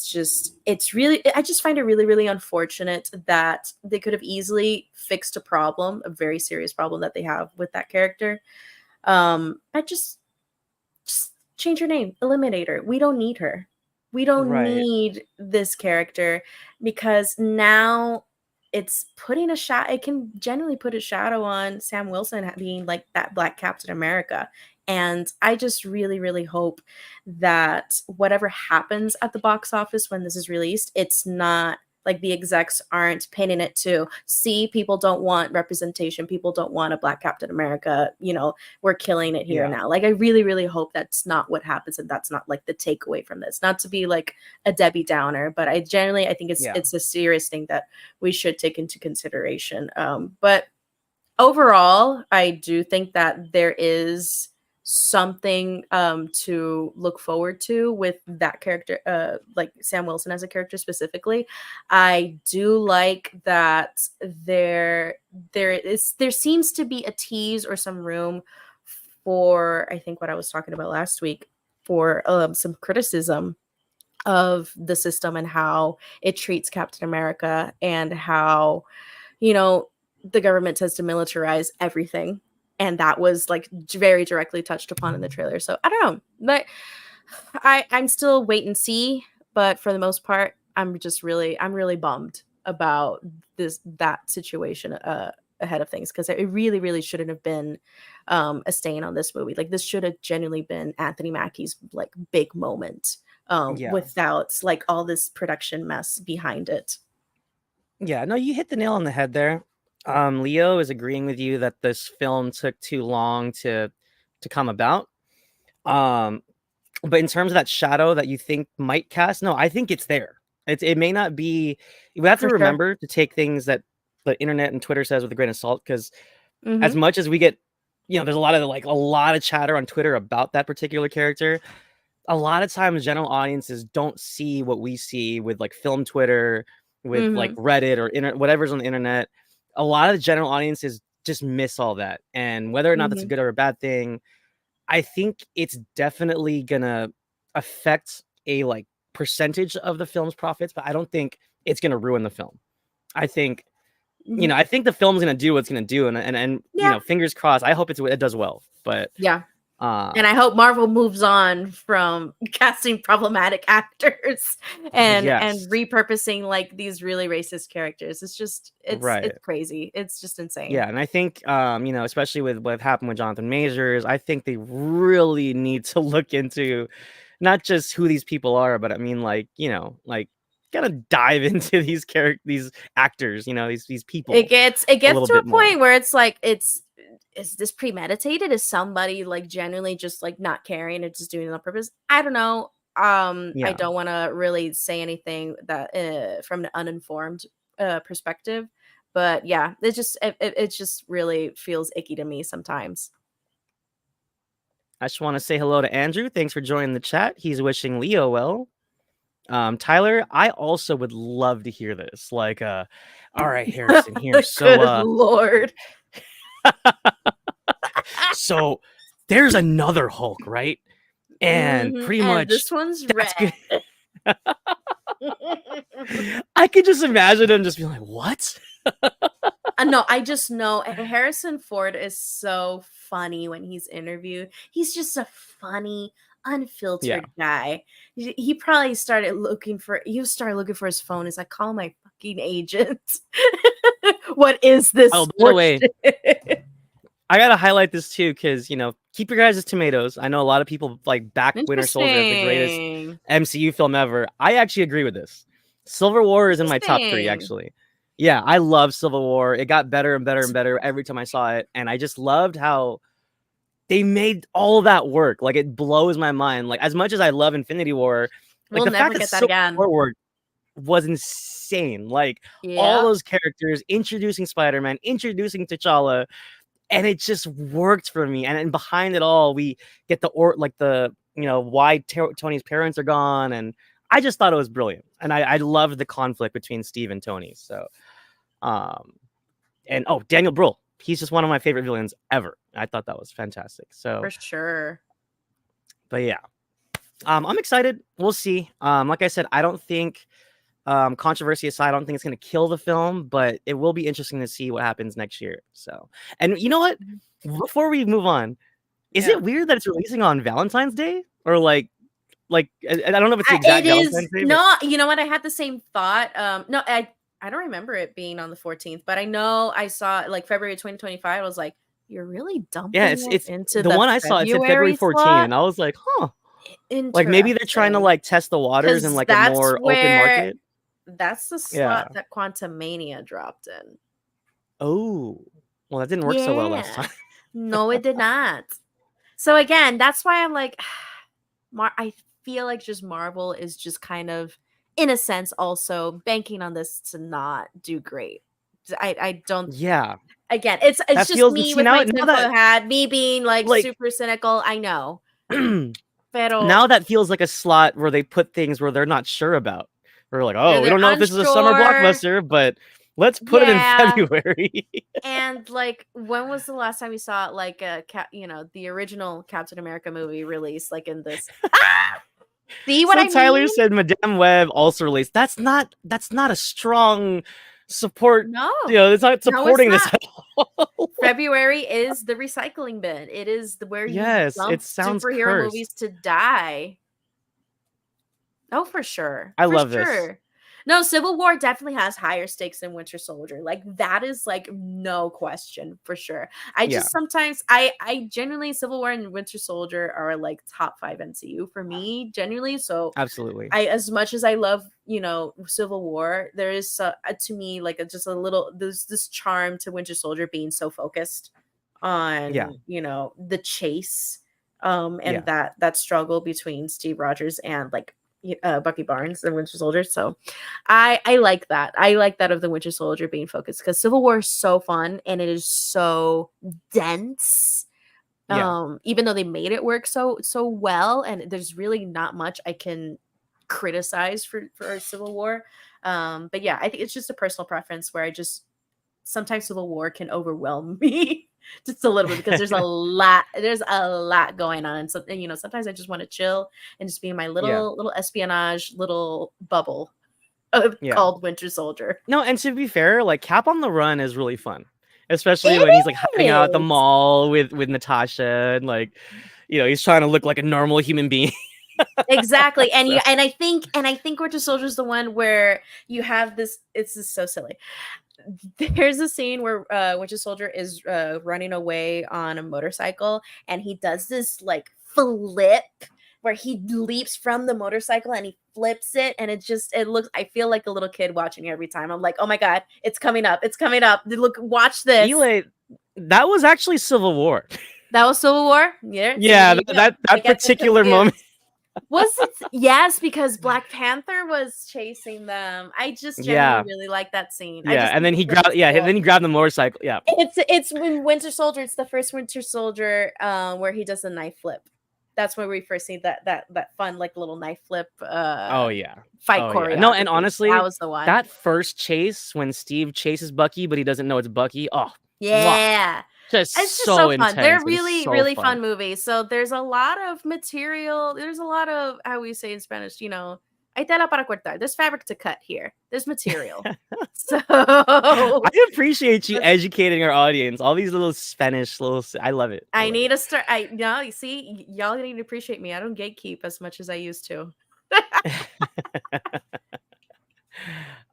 S2: just find it really, really unfortunate that they could have easily fixed a problem, a very serious problem that they have with that character. I just change her name, eliminate her. We don't need her. We don't
S1: Right.
S2: need this character because now it's putting a shadow. It can genuinely put a shadow on Sam Wilson being like that Black Captain America. And I just really, really hope that whatever happens at the box office when this is released, it's not like the execs aren't pinning it to see people don't want representation. People don't want a Black Captain America. We're killing it here
S1: Yeah.
S2: now. Like, I really, really hope that's not what happens and that's not like the takeaway from this. Not to be like a Debbie Downer, but I think
S1: Yeah.
S2: it's a serious thing that we should take into consideration. But overall, I do think that there is something to look forward to with that character, like Sam Wilson as a character specifically. I do like that there seems to be a tease or some room for, I think, what I was talking about last week, for some criticism of the system and how it treats Captain America and how the government tends to militarize everything. And that was like very directly touched upon in the trailer. So I don't know. But I'm still wait and see. But for the most part, I'm really bummed about that situation ahead of things, because it really, really shouldn't have been a stain on this movie. Like, this should have genuinely been Anthony Mackie's like big moment,
S1: Yeah.
S2: without like all this production mess behind it.
S1: Yeah. No, you hit the nail on the head there. Leo is agreeing with you that this film took too long to come about. But in terms of that shadow that you think might cast, no, I think it's there. It may not be. We have to
S2: For sure.
S1: remember to take things that the internet and Twitter says with a grain of salt, because as
S2: Mm-hmm.
S1: much as we get, there's a lot of chatter on Twitter about that particular character. A lot of times, general audiences don't see what we see with like film Twitter, with like
S2: Mm-hmm.
S1: Reddit or whatever's on the internet. A lot of the general audiences just miss all that, and whether or not that's a
S2: Mm-hmm.
S1: good or a bad thing, I think it's definitely gonna affect a like percentage of the film's profits, but I don't think it's gonna ruin the film. I think
S2: Mm-hmm.
S1: I think the film's gonna do what's gonna do, and
S2: Yeah.
S1: fingers crossed. I hope it does well, but
S2: Yeah. And I hope Marvel moves on from casting problematic actors and
S1: Yes,
S2: repurposing like these really racist characters. It's
S1: right.
S2: crazy. It's just
S1: Yeah,
S2: insane.
S1: and I think you know, especially with what happened with Jonathan Majors, I think they really need to look into not just who these people are, but I mean, like, you know, like, gotta dive into these actors, you know, these people
S2: It
S1: a
S2: gets
S1: little
S2: to
S1: bit
S2: a
S1: more.
S2: point where it's like is this premeditated? Is somebody like genuinely just like not caring and just doing it on purpose? I don't know. I
S1: Yeah,
S2: don't want to really say anything that from an uninformed perspective, but yeah, it just really feels icky to me sometimes.
S1: I just want to say hello to Andrew. Thanks for joining the chat. He's wishing Leo well. Tyler, I also would love to hear this. Like, all right, Harrison here.
S2: Good lord.
S1: So there's another Hulk, right? And pretty
S2: And
S1: much
S2: this one's
S1: that's
S2: red.
S1: good. I could just imagine him just being like, "What?"
S2: No, I just know Harrison Ford is so funny when he's interviewed. He's just a funny,
S1: Yeah.
S2: unfiltered guy. He probably started looking for his phone. He's like, call my fucking agent. What is
S1: Oh,
S2: this
S1: by the way,
S2: horseshit?
S1: I gotta highlight this too, because you know, keep your guys' tomatoes. I know a lot of people like back Winter Soldier as the greatest
S2: Interesting.
S1: MCU film ever. I actually agree with this. Civil War is in my top 3,
S2: Interesting.
S1: actually. Yeah, I love Civil War. It got better and better and
S2: It's
S1: better every time I saw it, and I just loved how they made all that work. Like, it blows my mind. Like, as much as I love Infinity War, like
S2: we'll
S1: the fact
S2: never
S1: that
S2: get that
S1: Civil
S2: again.
S1: War worked was insane. Like, all
S2: Yep.
S1: those characters, introducing Spider-Man, introducing T'Challa, and it just worked for me. And behind it all, we get the you know, why Tony's parents are gone, and I just thought it was brilliant. And I loved the conflict between Steve and Tony. So, um, and oh, Daniel Bruhl, he's just one of my favorite villains ever. I thought that was fantastic. So,
S2: For sure.
S1: but yeah, I'm excited. We'll see. Like I said, I don't think, controversy aside, I don't think it's going to kill the film, but it will be interesting to see what happens next year. So, and you know what?
S2: Mhm.
S1: Before we move on, is
S2: Yeah.
S1: it weird that it's releasing on Valentine's Day, or like I don't know if it's the
S2: It
S1: exact
S2: is
S1: Valentine's Day, but
S2: not. You know what? I had the same thought. No, I don't remember it being on the 14th, but I know I saw like February 2025. I was like, you're really
S1: yeah,
S2: dumping it
S1: it's
S2: into
S1: the
S2: the
S1: one I saw. It said February
S2: February
S1: 14,
S2: slot.
S1: and I was like, huh, like maybe they're trying to
S2: Interesting,
S1: like test the waters in
S2: because
S1: like a more open market.
S2: that's the
S1: Yeah.
S2: slot that Quantumania dropped in.
S1: Oh, well, that didn't work so well last
S2: Yeah.
S1: time.
S2: No, it did not. So again, that's why I'm like, I feel like just Marvel is just kind of, in a sense, also banking on this to not do great. I don't.
S1: Yeah,
S2: Again, it's
S1: that
S2: just
S1: feels.
S2: me
S1: See,
S2: with my
S1: now
S2: tinfoil
S1: that
S2: hat, me being like
S1: like
S2: super cynical. I know, pero
S1: now that feels like a slot where they put things where they're not sure about. We're like, oh, we
S2: they're
S1: don't know if this is a summer
S2: unsure.
S1: blockbuster, but let's put it in
S2: Yeah,
S1: February.
S2: and like, when was the last time you saw like the original Captain America movie released like in this? Ah, see what
S1: So
S2: I
S1: Tyler
S2: mean?
S1: said Madame Web also released. That's not a strong support.
S2: No,
S1: You know, it's not
S2: no, it's
S1: supporting this
S2: not.
S1: at all.
S2: February is the recycling bin. It is where you
S1: Yes, it
S2: dump
S1: sounds
S2: superhero movies
S1: cursed.
S2: to die. Oh, for sure.
S1: I
S2: For
S1: love this.
S2: sure. No, Civil War definitely has higher stakes than Winter Soldier. Like, that is like no question for sure. I
S1: Yeah,
S2: just sometimes I genuinely, Civil War and Winter Soldier are like top 5 MCU for me, genuinely. So
S1: absolutely.
S2: I, as much as I love, Civil War, there is to me like just a little, there's this charm to Winter Soldier being so focused
S1: Yeah,
S2: on, the chase, and
S1: yeah,
S2: that struggle between Steve Rogers and like Bucky Barnes, the Winter Soldier. So I like that. I like that of the Winter Soldier being focused, because Civil War is so fun and it is so dense.
S1: yeah,
S2: Even though they made it work so well, and there's really not much I can criticize for Civil War. But yeah, I think it's just a personal preference where I just sometimes Civil War can overwhelm me just a little bit, because there's a lot going on. So, and sometimes I just want to chill and just be in my
S1: yeah,
S2: little espionage little bubble
S1: yeah.
S2: called Winter Soldier.
S1: No, and to be fair, like Cap on the Run is really fun, especially
S2: It
S1: when he's like hiding out at the
S2: is.
S1: mall with Natasha and like, he's trying to look like a normal human being.
S2: Exactly. And
S1: So,
S2: I think Winter Soldier is the one where you have this, it's just so silly. There's a scene where Winter Soldier is running away on a motorcycle, and he does this like flip where he leaps from the motorcycle and he flips it, and it looks, I feel like a little kid watching it every time. I'm like, oh my god, it's coming up, it's coming up. Look, watch this.
S1: Eli, that was actually Civil War.
S2: That was Civil War. Yeah, see,
S1: Yeah,
S2: there you go. I
S1: that
S2: get them
S1: particular moment.
S2: confused. Was it? Yes, because Black Panther was chasing them. I just genuinely
S1: Yeah,
S2: really like that scene. I
S1: yeah,
S2: just
S1: and
S2: think
S1: then
S2: it's
S1: he
S2: really
S1: grabbed, yeah,
S2: cool.
S1: then he grabbed the motorcycle. Yeah.
S2: It's when Winter Soldier. It's the first Winter Soldier where he does a knife flip. That's where we first see that fun like little knife flip
S1: Oh yeah.
S2: fight
S1: Oh yeah. No, and
S2: choreography. That
S1: honestly,
S2: was the one.
S1: that first chase when Steve chases Bucky, but he doesn't know it's Bucky. Oh, mwah,
S2: Yeah. It's
S1: just
S2: just
S1: so
S2: so fun.
S1: intense
S2: They're
S1: and
S2: really,
S1: so
S2: really
S1: fun.
S2: fun movies. So there's a lot of material. There's a lot of, how we say in Spanish, hay tela para cortar. There's fabric to cut here. There's material. So
S1: I appreciate you
S2: that's-
S1: educating our audience. All these little Spanish little. I love it. I
S2: I
S1: love
S2: need
S1: it.
S2: to start. You see, y'all need to appreciate me. I don't gatekeep as much as I used to.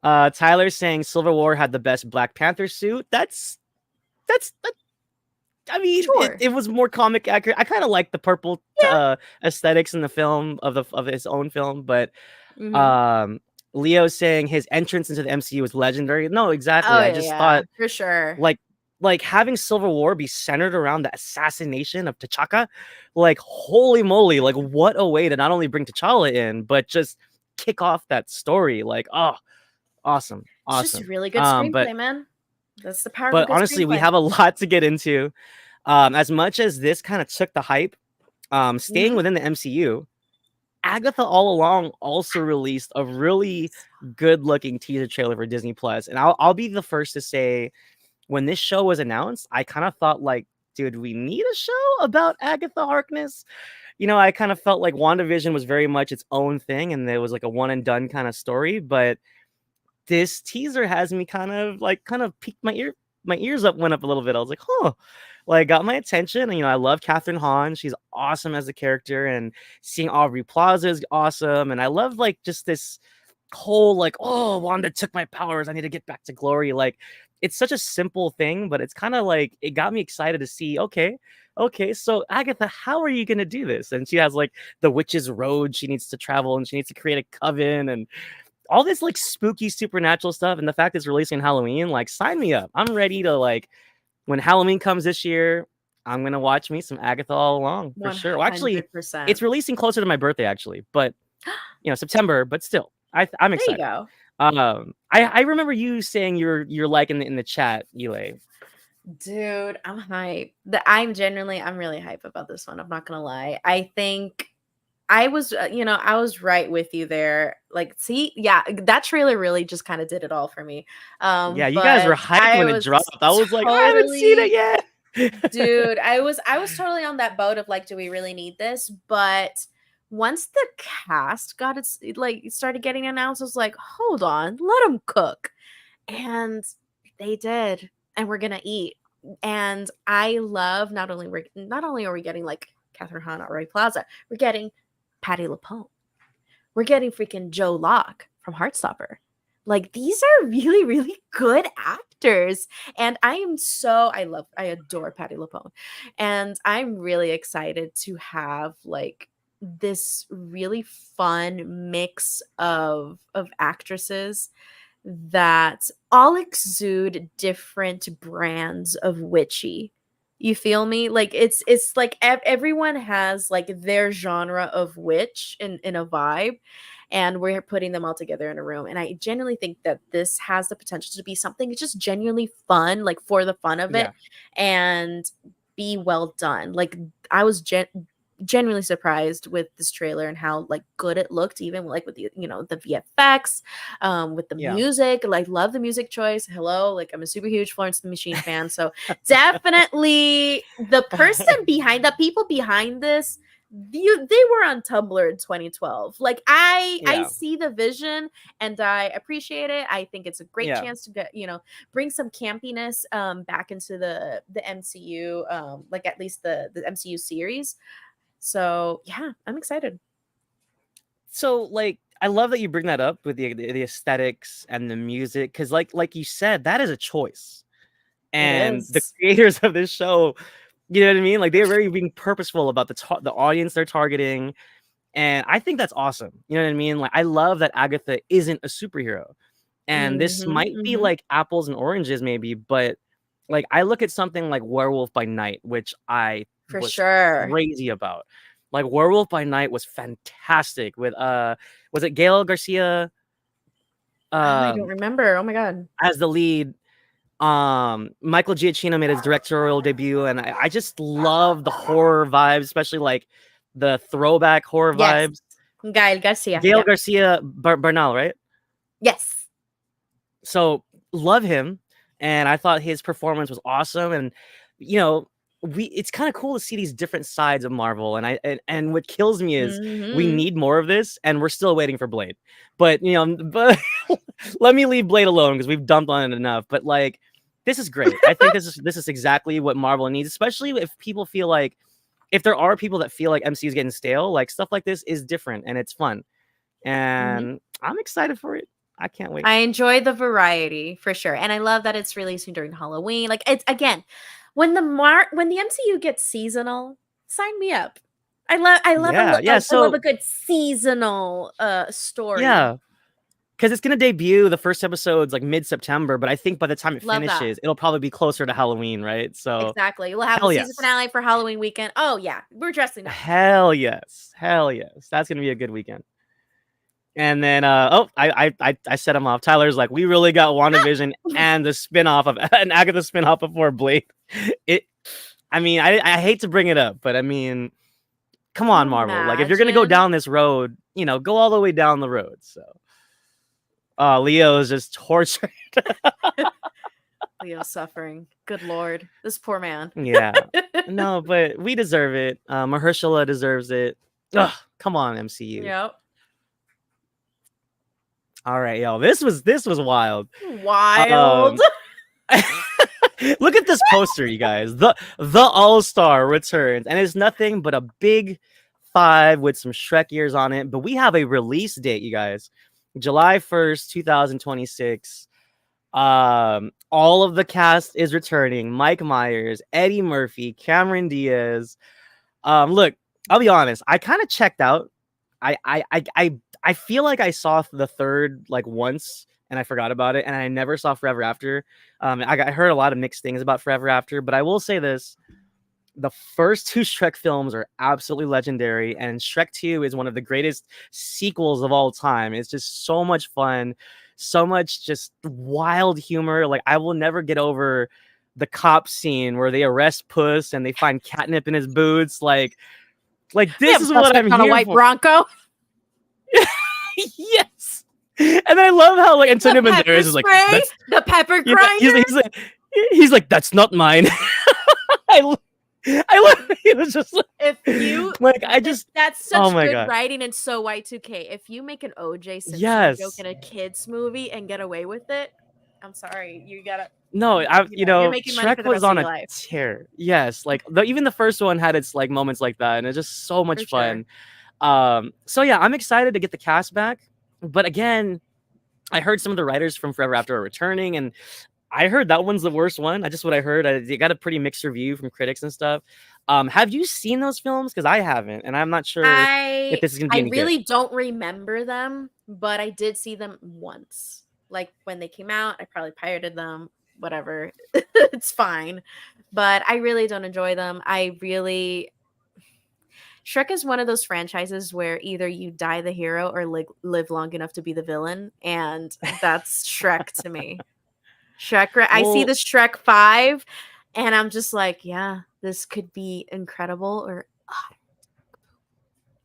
S1: Tyler's saying Civil War had the best Black Panther suit. That, I mean,
S2: Sure.
S1: it was more comic accurate. I kind of like the purple
S2: Yeah.
S1: aesthetics in the film of his own film, but
S2: Mm-hmm.
S1: um, Leo's saying his entrance into the MCU was legendary. No, exactly.
S2: Oh
S1: I
S2: yeah,
S1: just
S2: yeah,
S1: thought
S2: for sure.
S1: like having Civil War be centered around the assassination of T'Chaka, like holy moly, like what a way to not only bring T'Challa in, but just kick off that story. Like, oh, awesome,
S2: It's just
S1: awesome.
S2: really good
S1: But
S2: screenplay, man. That's the power of a
S1: but
S2: good
S1: honestly, we
S2: screenplay.
S1: have a lot to get into. As much as this kind of took the hype, staying
S2: Mm-hmm.
S1: within the MCU, Agatha all along also released a really good looking teaser trailer for Disney Plus. And I'll be the first to say, when this show was announced, I kind of thought like, dude, we need a show about Agatha Harkness. I kind of felt like WandaVision was very much its own thing and there was like a one and done kind of story, but this teaser has me kind of piqued my ears went up a little bit. I was like, huh, like got my attention. And I love Catherine Hahn. She's awesome as a character, and seeing Aubrey Plaza is awesome. And I love like just this whole like, oh, Wanda took my powers. I need to get back to glory. Like it's such a simple thing, but it's kind of like it got me excited to see, okay, so Agatha, how are you gonna do this? And she has like the witch's road she needs to travel, and she needs to create a coven and all this like spooky supernatural stuff. And the fact it's releasing Halloween, like sign me up. I'm ready to like when Halloween comes this year, I'm gonna watch me some Agatha all along for sure. Well, actually, it's
S2: 100%.
S1: releasing closer to my birthday actually, but September, but still, I'm
S2: There you
S1: excited.
S2: go.
S1: I remember you saying you're like in the chat, Eli.
S2: Dude, I'm hype. I'm really hype about this one. I'm not gonna lie. I think I was right with you there. Like, see, yeah, that trailer really just kind of did it all for me.
S1: Yeah, you guys
S2: But
S1: were hyped
S2: I
S1: when it
S2: was
S1: dropped. I was like, I haven't seen it
S2: totally,
S1: yet.
S2: dude, I was totally on that boat of like, do we really need this? But once the cast started getting announced, I was like, hold on, let them cook. And they did, and we're gonna eat. And I love, not only are we getting like Catherine Hahn or Ray Plaza, we're getting Patty LuPone. We're getting freaking Joe Locke from Heartstopper. Like these are really, really good actors. And I adore Patty LuPone. And I'm really excited to have like this really fun mix of actresses that all exude different brands of witchy. You feel me? Like it's like everyone has like their genre of witch in a vibe, and we're putting them all together in a room. And I genuinely think that this has the potential to be something just genuinely fun, like for the fun of it,
S1: Yeah,
S2: and be well done. Like I was genuinely surprised with this trailer and how like good it looked, even like with the VFX, with the
S1: yeah.
S2: music. Like love the music choice. Hello, like I'm a super huge Florence and the Machine fan, so definitely the people behind this, they were on Tumblr in 2012. Like I
S1: Yeah,
S2: see the vision and I appreciate it. I think it's a great
S1: yeah,
S2: chance to get bring some campiness back into the MCU, like at least the MCU series. So yeah, I'm excited.
S1: So like I love that you bring that up with the aesthetics and the music, because like you said, that is a choice.
S2: It
S1: And the
S2: is.
S1: creators of this show, you know what I mean? Like they're very being purposeful about the audience they're targeting. And I think that's awesome. You know what I mean? Like I love that Agatha isn't a superhero. And this
S2: Mhm,
S1: might be
S2: mhm.
S1: like apples and oranges maybe, but like I look at something like Werewolf by Night, which I
S2: For
S1: was
S2: sure.
S1: crazy about. Like Werewolf by Night was fantastic with was it Gail Garcia
S2: I don't
S1: um
S2: remember. Oh my god.
S1: as the lead. Michael Giacchino made his directorial debut, and I just love the horror vibes, especially like the throwback horror
S2: Yes.
S1: vibes.
S2: Gael Garcia.
S1: Gail
S2: Yep.
S1: Garcia Bernal, right?
S2: Yes.
S1: So love him, and I thought his performance was awesome. And you know, it's kind of cool to see these different sides of Marvel. And what kills me is we
S2: Mhm.
S1: need more of this, and we're still waiting for Blade. But you know, but let me leave Blade alone because we've dumped on it enough. But like, this is great. I think this is exactly what Marvel needs, especially if people feel like, if there are people that feel like MCU is getting stale, like stuff like this is different and it's fun.
S2: Mhm.
S1: And I'm excited for it. I can't wait.
S2: I enjoy the variety for sure, and I love that it's releasing during Halloween. Like it's again, when the MCU gets seasonal, sign me up.
S1: Yeah, yeah.
S2: I love a
S1: So
S2: good seasonal story.
S1: yeah, because it's gonna debut the first episode's like mid-September, but I think by the time it
S2: Love that.
S1: finishes, it'll probably be closer to Halloween, right? So
S2: Exactly. We'll have the
S1: hell
S2: season
S1: yes.
S2: finale for Halloween weekend. Oh yeah, we're dressing up.
S1: Hell yes. Hell yes. That's gonna be a good weekend. And then I set him off. Tyler's like, we really got WandaVision and the spin-off of an Agatha spin-off before Blade. It I mean, I hate to bring it up, but I mean, come
S2: Can
S1: on,
S2: you
S1: Marvel. Like if you're gonna go
S2: imagine?
S1: down this road, you know, go all the way down the road. So Leo is just tortured.
S2: Leo suffering. Good lord. This poor man.
S1: Yeah. No, but we deserve it. Mahershala deserves it. Ugh, come on, MCU.
S2: Yep.
S1: All right, yo. This was wild.
S2: Wild.
S1: Um Look at this poster, you guys. The All-Star returns, and it's nothing but a big 5 with some Shrek ears on it. But we have a release date, you guys. July 1st, 2026. All of the cast is returning. Mike Myers, Eddie Murphy, Cameron Diaz. Look, I'll be honest. I kind of checked out. I feel like I saw the third like once and I forgot about it, and I never saw Forever After. I heard a lot of mixed things about Forever After, but I will say this: the first two Shrek films are absolutely legendary, and Shrek 2 is one of the greatest sequels of all time. It's just so much fun, so much just wild humor. Like I will never get over the cop scene where they arrest Puss and they find catnip in his boots. Like
S2: We
S1: this
S2: have a
S1: is what I'm
S2: suspect on a
S1: here
S2: white
S1: for.
S2: Bronco.
S1: Yes. And I love how like
S2: The
S1: Antonio
S2: pepper
S1: Banderas is like,
S2: spray.
S1: that's
S2: The pepper
S1: you know,
S2: grinder.
S1: he's like, that's not mine. I lo- I love it was just
S2: If you
S1: like I just
S2: That's
S1: oh
S2: such
S1: my
S2: good
S1: god.
S2: writing and so Y2K. If you make an OJ Simpson joke
S1: Yes.
S2: in a kids movie and get away with it, I'm sorry, you gotta,
S1: No,
S2: you're making money for
S1: Shrek
S2: the
S1: was
S2: rest of
S1: on
S2: your
S1: a
S2: life
S1: tear. Yes, like even the first one had its like moments like that, and it's just so
S2: for
S1: much
S2: sure.
S1: fun. So yeah, I'm excited to get the cast back. But again, I heard some of the writers from Forever After are returning, and I heard that one's the worst one. I just what I heard. They got a pretty mixed review from critics and stuff. Have you seen those films? Because I haven't, and I'm not sure if
S2: I
S1: this is gonna be
S2: I
S1: any good.
S2: really don't remember them, but I did see them once. Like when they came out, I probably pirated them, whatever. It's fine. But I really don't enjoy them. Shrek is one of those franchises where either you die the hero or live long enough to be the villain, and that's Shrek to me. I see
S1: Well,
S2: the Shrek 5 and I'm just like, yeah, this could be incredible or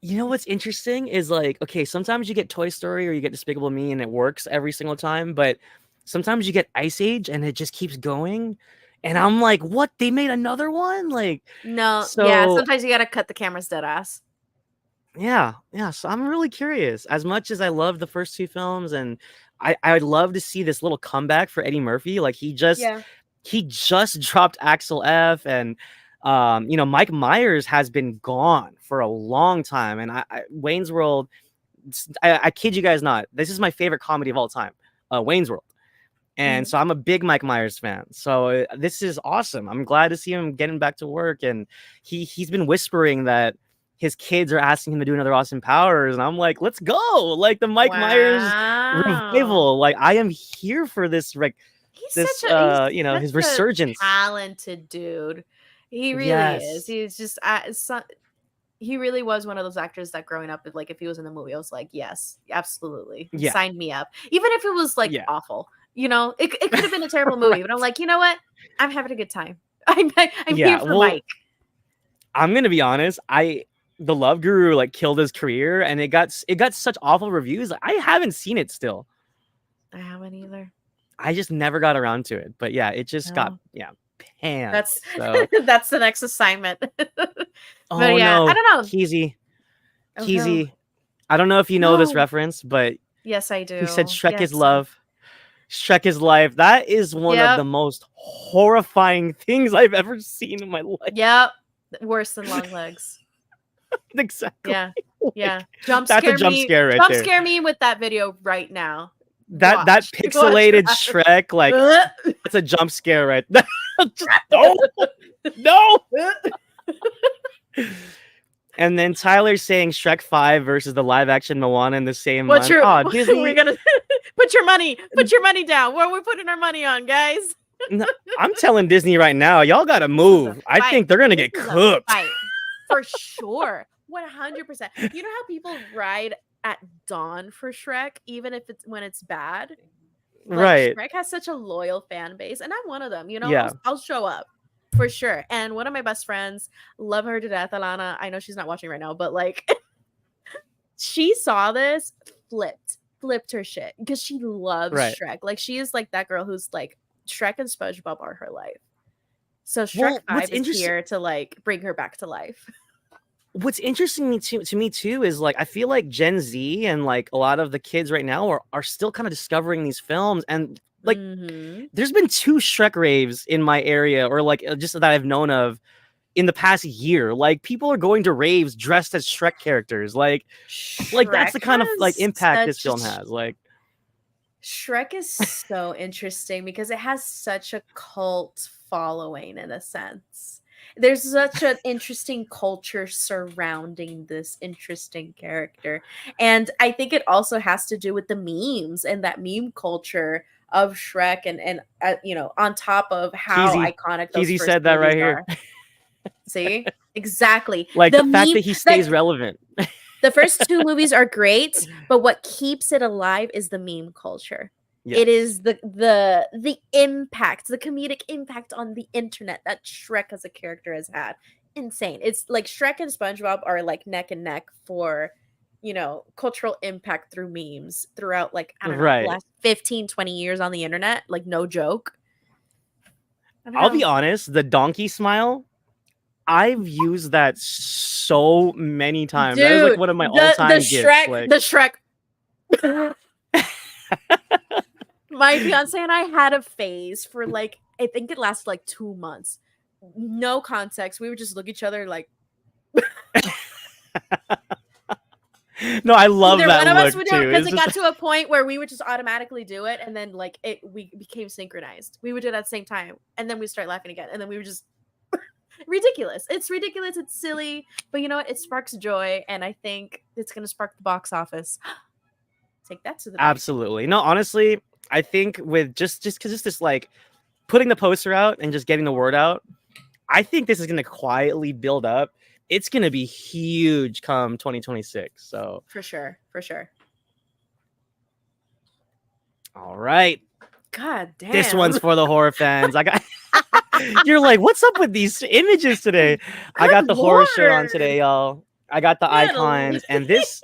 S1: you know what's interesting is like, okay, sometimes you get Toy Story or you get Despicable Me and it works every single time, but sometimes you get Ice Age and it just keeps going. And I'm like, what? They made another one? Like,
S2: no, yeah,
S1: so
S2: sometimes you got to cut the cameras dead ass.
S1: yeah, yeah. So I'm really curious. As much as I love the first two films, and I'd love to see this little comeback for Eddie Murphy. Like he just
S2: Yeah.
S1: he just dropped Axel F, and Mike Myers has been gone for a long time, and Wayne's World. I kid you guys not. This is my favorite comedy of all time, Wayne's World. And so I'm a big Mike Myers fan. So this is awesome. I'm glad to see him getting back to work. And he's been whispering that his kids are asking him to do another Austin Powers. And I'm like, let's go. Like the Mike Myers revival. Like I am here for this. Like
S2: he's
S1: this,
S2: such
S1: his resurgence.
S2: Talented dude. He really is. He's just he really was one of those actors that growing up, like if he was in the movie, I was like, yes, absolutely. Sign me up. Even if it was like awful. It could have been a terrible movie, but I'm like, you know what? I'm having a good time. I'm here for Mike.
S1: I'm gonna be honest. The Love Guru like killed his career, and it got such awful reviews. I haven't seen it still.
S2: I haven't either.
S1: I just never got around to it. But yeah, it just got panned.
S2: That's
S1: so.
S2: That's the next assignment.
S1: Oh no,
S2: I don't know.
S1: Keezy. No. I don't know if you know this reference, but
S2: yes, I do.
S1: He said Shrek is love. Shrek is life. That is one of the most horrifying things I've ever seen in my life.
S2: Yep. Worse than long legs.
S1: Exactly.
S2: Yeah. Yeah.
S1: That's a jump scare right there.
S2: Jump scare me with that video right now.
S1: That pixelated Shrek, like it's a jump scare right there. No. And then Tyler saying Shrek 5 versus the live action Moana in the same month.
S2: Disney. We're gonna put your money down. What are we putting our money on, guys?
S1: No, I'm telling Disney right now, y'all gotta move. I think they're gonna get cooked.
S2: For sure. 100%. You know how people ride at dawn for Shrek, even if it's when it's bad? Like,
S1: right.
S2: Shrek has such a loyal fan base, and I'm one of them.
S1: Yeah.
S2: I'll show up. For sure. And one of my best friends, love her to death, Alana. I know she's not watching right now, but like she saw this, flipped her shit because she loves Shrek. Like she is like that girl who's like Shrek and SpongeBob are her life. So Shrek 5 is here to like bring her back to life.
S1: What's interesting to me too is like I feel like Gen Z and like a lot of the kids right now are still kind of discovering these films, and like there's been 2 Shrek raves in my area, or like just that I've known of in the past year. Like people are going to raves dressed as Shrek characters. Like that's the kind of like impact this film has. Like
S2: Shrek is so interesting because it has such a cult following in a sense. There's such an interesting culture surrounding this interesting character. And I think it also has to do with the memes and that meme culture of Shrek and on top of how iconic those
S1: Keezy said that right
S2: are. Here. See? Exactly.
S1: Like the fact that he stays relevant.
S2: The first 2 movies are great, but what keeps it alive is the meme culture. Yes. It is the impact, the comedic impact on the internet that Shrek as a character has had. Insane. It's like Shrek and SpongeBob are like neck and neck for, cultural impact through memes throughout like, I don't know, the last 15, 20 years on the internet. Like no joke.
S1: I'll be honest, the donkey smile, I've used that so many times.
S2: Dude,
S1: that is like one of my all-time gifts.
S2: The Shrek. My fiance and I had a phase for like, I think it lasted like 2 months. No context. We would just look at each other like.
S1: No, I love that
S2: one of
S1: look
S2: us would
S1: too.
S2: Because it got to a point where we would just automatically do it, and then like we became synchronized. We would do it at the same time, and then we start laughing again, and then we were just ridiculous. It's ridiculous. It's silly, but you know what? It sparks joy, and I think it's gonna spark the box office. Take that to the
S1: absolutely. No, honestly, I think with just because it's this like putting the poster out and just getting the word out, I think this is gonna quietly build up. It's going to be huge come 2026. So
S2: for sure.
S1: All right.
S2: God damn.
S1: This one's for the horror fans. You're like, what's up with these images today? I got the horror shirt on today, y'all. I got the icons, and this,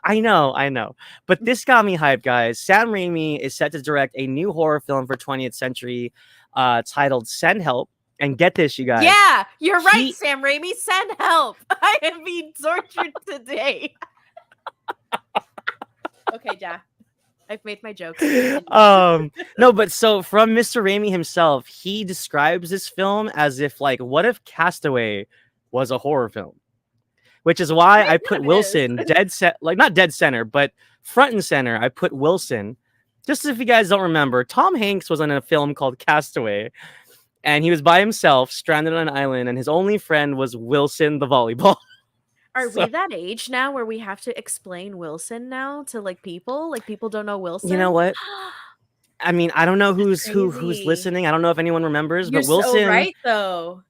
S1: I know. But this got me hyped, guys. Sam Raimi is set to direct a new horror film for 20th century titled Send Help. And get this, you guys.
S2: Yeah, you're right, Sam Raimi. Send help. I am being tortured today. Okay, Ja. I've made my jokes. Continue.
S1: No, but so from Mr. Raimi himself, he describes this film as if like, what if Castaway was a horror film? Which is why I
S2: It
S1: put
S2: kind of is.
S1: Wilson dead set, like not dead center, but front and center. I put Wilson. Just if you guys don't remember, Tom Hanks was in a film called Castaway, and he was by himself, stranded on an island, and his only friend was Wilson the volleyball.
S2: Are
S1: So,
S2: we that age now where we have to explain Wilson now to like people? Like people don't know
S1: you know
S2: Wilson?
S1: what? I mean, I don't know who's who's
S2: Crazy.
S1: listening. I don't know if anyone remembers,
S2: You're
S1: but
S2: so
S1: Wilson
S2: right though.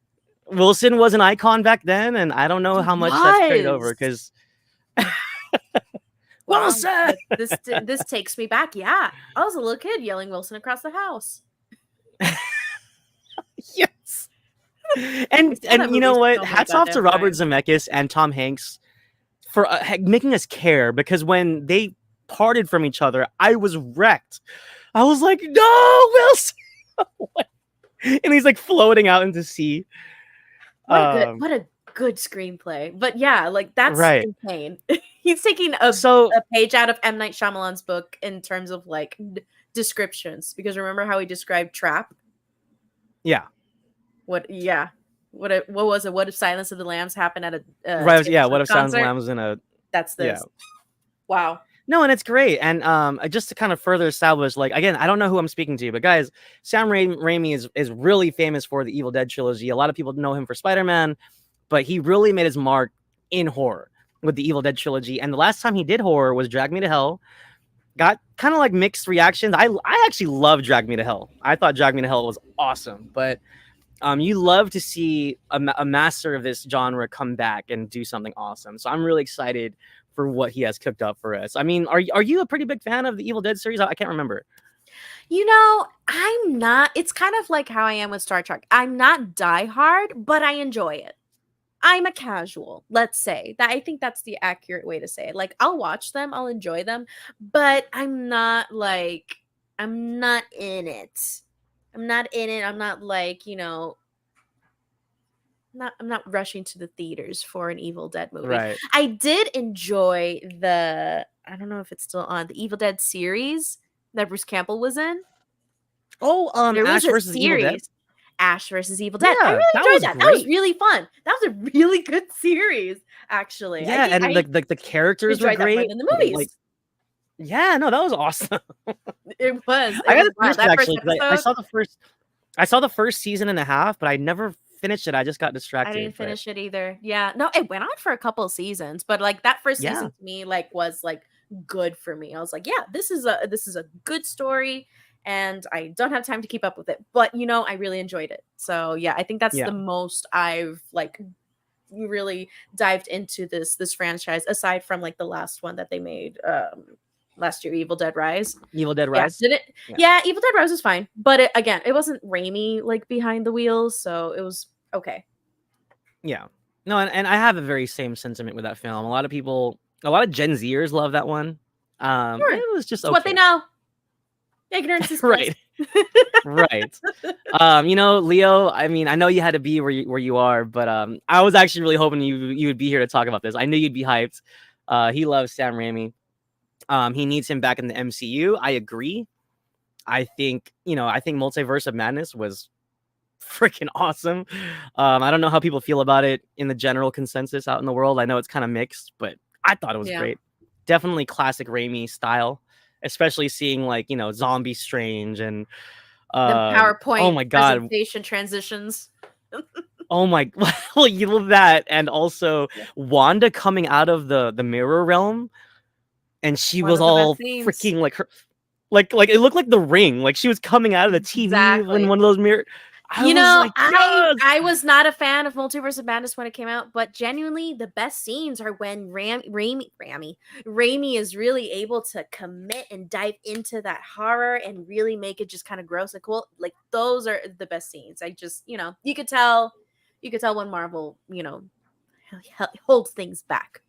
S1: was an icon back then, and I don't know
S2: He
S1: how much that's carried over
S2: was.
S1: because
S2: Wow.
S1: Wilson.
S2: This takes me back. Yeah. I was a little kid yelling Wilson across the house.
S1: Yes.
S2: I
S1: And
S2: saw that
S1: you know
S2: movie
S1: what?
S2: so many
S1: Hats off to
S2: goddamn
S1: Robert
S2: times.
S1: Zemeckis and Tom Hanks for making us care, because when they parted from each other, I was wrecked. I was like, "No, Wilson!" And he's like floating out into sea.
S2: What a good screenplay. But yeah, like that's
S1: Right.
S2: insane. He's taking a
S1: So
S2: page out of M. Night Shyamalan's book in terms of like descriptions. Because remember how he described Trap?
S1: yeah,
S2: What? Yeah. What was it? What if Silence of the Lambs happened at a
S1: right.
S2: Taylor
S1: Yeah. What
S2: Swift
S1: if Silence of the
S2: concert?
S1: Lambs was in a
S2: That's
S1: yeah?
S2: this. Wow.
S1: No, and it's great. And just to kind of further establish, like again, I don't know who I'm speaking to, but guys, Sam Raimi is really famous for the Evil Dead trilogy. A lot of people know him for Spider-Man, but he really made his mark in horror with the Evil Dead trilogy. And the last time he did horror was Drag Me to Hell. Got kind of like mixed reactions. I actually love Drag Me to Hell. I thought Drag Me to Hell was awesome, but you love to see a master of this genre come back and do something awesome. So I'm really excited for what he has cooked up for us. I mean, are you a pretty big fan of the Evil Dead series? I can't remember.
S2: You know, I'm not. It's kind of like how I am with Star Trek. I'm not diehard, but I enjoy it. I'm a casual, let's say. That I think that's the accurate way to say it. Like I'll watch them, I'll enjoy them, but I'm not in it. I'm not in it. I'm not like, I'm not rushing to the theaters for an Evil Dead movie.
S1: Right.
S2: I did enjoy I don't know if it's still on, the Evil Dead series that Bruce Campbell was in.
S1: Oh,
S2: There was
S1: Ash
S2: a
S1: versus Evil Dead.
S2: series, Ash versus Evil Dead. I
S1: Yeah,
S2: really
S1: that
S2: enjoyed
S1: was
S2: that. That was
S1: great.
S2: really fun. That was a really good series, actually.
S1: Yeah, and
S2: I
S1: the characters were
S2: enjoyed that more
S1: great.
S2: than the movies.
S1: Like, yeah, no, that was awesome.
S2: It was.
S1: I
S2: It
S1: gotta
S2: was wild.
S1: finish it
S2: That first
S1: actually. 'Cause I
S2: episode,
S1: saw the first season and a half, but I never finished it. I just got
S2: I
S1: distracted.
S2: didn't
S1: But
S2: finish it either. Yeah. No, it went on for a couple of seasons, but like that first
S1: yeah,
S2: season to me was like good for me. I was like, yeah, this is a good story and I don't have time to keep up with it. But I really enjoyed it. So yeah, I think that's
S1: yeah,
S2: the most I've like really dived into this franchise aside from like the last one that they made last year, Evil Dead Rise.
S1: Evil Dead
S2: Yeah,
S1: Rise.
S2: did it?
S1: Yeah.
S2: Yeah, Evil Dead Rise was fine, but again, it wasn't Raimi like behind the wheels, so it was okay.
S1: Yeah. No, and I have a very same sentiment with that film. A lot of Gen Zers love that one.
S2: Sure,
S1: It was just
S2: it's what they
S1: okay.
S2: know. Ignorance is bliss.
S1: Right. Right. Leo, I mean, I know you had to be where you are, but I was actually really hoping you would be here to talk about this. I knew you'd be hyped. He loves Sam Raimi. He needs him back in the MCU. I agree. I think Multiverse of Madness was freaking awesome. I don't know how people feel about it in the general consensus out in the world. I know it's kind of mixed, but I thought it was
S2: Yeah.
S1: great. Definitely classic Raimi style, especially seeing Zombie Strange and
S2: The PowerPoint
S1: oh my god,
S2: presentation transitions.
S1: oh my well, you love that, and also
S2: Yeah.
S1: Wanda coming out of the mirror realm, and she
S2: One
S1: was
S2: of the best
S1: all
S2: scenes.
S1: freaking like her, like it looked like The Ring, like she was coming out of the TV
S2: Exactly.
S1: in one of those mirror. Yes!
S2: I was not a fan of Multiverse of Madness when it came out, but genuinely the best scenes are when Raimi is really able to commit and dive into that horror and really make it just kind of gross and cool. Like those are the best scenes. I just, you could tell when Marvel, holds things back.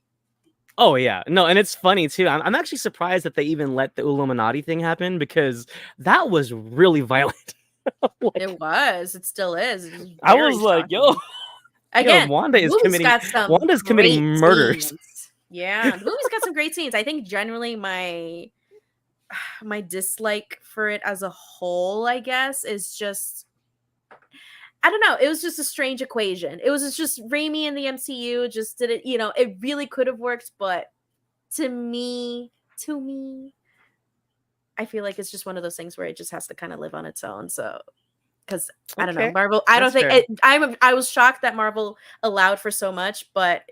S1: Oh yeah, no, and it's funny too. I'm actually surprised that they even let the Illuminati thing happen, because that was really violent.
S2: It still is.
S1: I was like, yo,
S2: again,
S1: Wanda is
S2: Wanda's
S1: committing murders.
S2: Yeah, the movie's got some great scenes. I think generally my my dislike for it as a whole, I guess, is just, I don't know. It was just a strange equation. It was just Raimi in the MCU just did it. It really could have worked, but to me, I feel like it's just one of those things where it just has to kind of live on its own. So, because I don't know,
S1: Okay,
S2: Marvel. I don't
S1: that's
S2: think
S1: fair.
S2: I was shocked that Marvel allowed for so much, but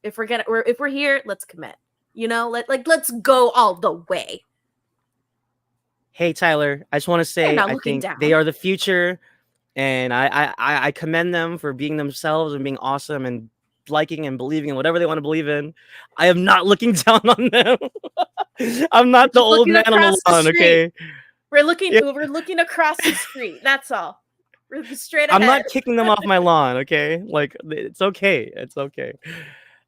S2: if we're here, let's commit. Let's go all the way.
S1: Hey Tyler, I just want to
S2: They're
S1: say
S2: not
S1: I
S2: looking
S1: think they
S2: down.
S1: are the future, and I commend them for being themselves and being awesome and liking and believing in whatever they want to believe in. I am not looking down on them. I'm
S2: We're
S1: not the
S2: just
S1: old
S2: looking
S1: man on
S2: across
S1: the
S2: the
S1: lawn,
S2: street.
S1: okay?
S2: We're looking
S1: Yeah.
S2: we're looking across the street. That's all. We're straight
S1: I'm
S2: ahead.
S1: not kicking them off my lawn, okay? Like it's okay. It's okay.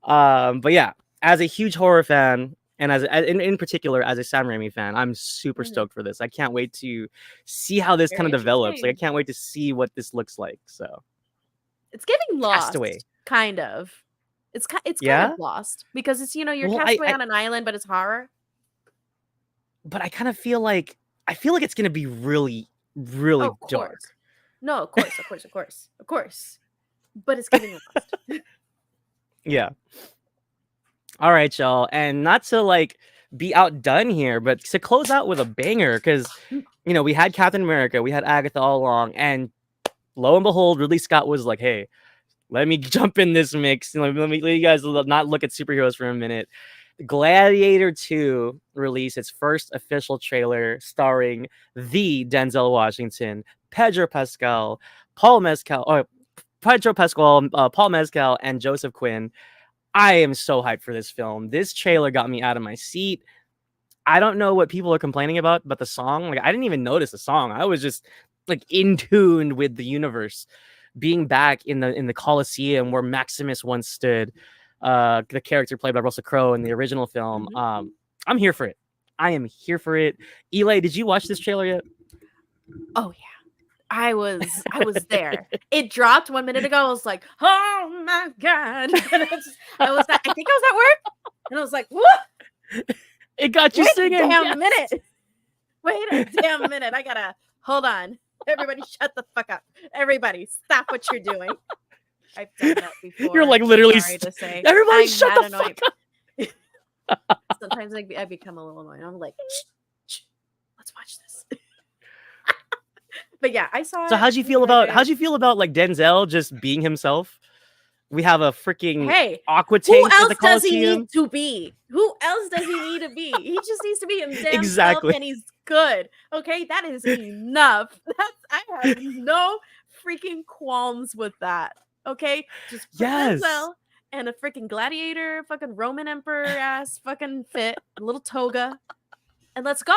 S1: But yeah, as a huge horror fan, and in particular as a Sam Raimi fan, I'm super
S2: Mhm.
S1: stoked for this. I can't wait to see how this kind
S2: Very
S1: of develops. Like I
S2: interesting.
S1: can't wait to see what this looks like. So
S2: It's giving
S1: Castaway.
S2: Lost, kind of. It's kind of
S1: Yeah?
S2: Lost because it's you're
S1: Well,
S2: cast away on an island, but it's horror.
S1: but I kind of feel like it's gonna be really,
S2: Oh,
S1: really
S2: of
S1: dark.
S2: course. No, of course, of course, of course, of course. But it's giving Lost.
S1: Yeah. All right, y'all. And not to like be outdone here, but to close out with a banger, because we had Captain America, we had Agatha all along, and lo and behold, Ridley Scott was like, "Hey, let me jump in this mix. Let me let you guys not look at superheroes for a minute." Gladiator 2 released its first official trailer starring the Denzel Washington, Pedro Pascal, Paul Mescal, or Pedro Pascal, Paul Mescal, and Joseph Quinn. I am so hyped for this film. This trailer got me out of my seat. I don't know what people are complaining about, but the song, like I didn't even notice the song. I was just like in tune with the universe, being back in the Colosseum where Maximus once stood, the character played by Russell Crowe in the original film.
S2: Mhm.
S1: I'm here for it. I am here for it. Eli, did you watch this trailer yet?
S2: Oh yeah. I was there. It dropped 1 minute ago. I was like, oh my God. I think I was at work. And I was like, what?
S1: It got you
S2: Wait
S1: singing.
S2: a damn
S1: Yes!
S2: minute. Wait a damn minute. I gotta hold on. Everybody shut the fuck up. Everybody stop what you're doing. I've done that before.
S1: You're like literally
S2: Sorry to say.
S1: everybody
S2: I'm
S1: shut
S2: that
S1: the
S2: annoyed.
S1: fuck up.
S2: Sometimes I become a little annoyed. I'm like, shh, let's watch this. But yeah, I saw
S1: So
S2: it.
S1: how'd you feel about like Denzel just being himself? We have a freaking
S2: Hey,
S1: aqua
S2: who
S1: tank at the
S2: else does he
S1: Coliseum.
S2: need to be? Who else does he need to be? He just needs to be his damn self,
S1: Exactly.
S2: and he's good. Okay, that is enough. I have no freaking qualms with that. Okay, just put
S1: Yes.
S2: Denzel and a freaking gladiator, fucking Roman emperor ass, fucking fit, little toga, and let's go.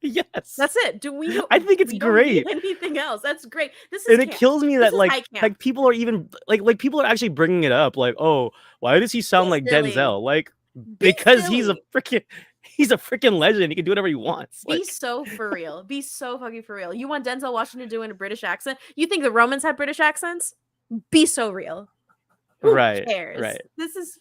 S1: Yes.
S2: That's it.
S1: I think it's
S2: we don't need
S1: great.
S2: anything else. That's great. This is
S1: And it
S2: camp.
S1: kills me
S2: This
S1: that
S2: is high camp.
S1: people are even like people are actually bringing it up. Like, oh, why does he sound
S2: Be
S1: like
S2: silly.
S1: Denzel? Like,
S2: Be
S1: because he's a
S2: silly.
S1: freaking legend. He can do whatever he wants.
S2: Be
S1: Like,
S2: so for real. Be so fucking for real. You want Denzel Washington doing a British accent? You think the Romans had British accents? Be so real. Who
S1: right,
S2: cares?
S1: right.
S2: This is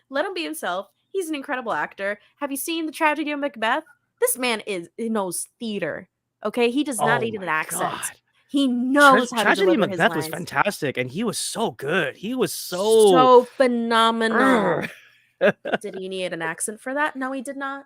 S2: let him be himself. He's an incredible actor. Have you seen the tragedy of Macbeth? This man he knows theater. Okay, he does not
S1: Oh
S2: need an
S1: my
S2: accent.
S1: god.
S2: He knows how to
S1: Tragedy of
S2: deliver his
S1: Macbeth was
S2: lines.
S1: fantastic, and he was so good. He was so
S2: So phenomenal.
S1: Urgh.
S2: Did he need an accent for that? No, he did not.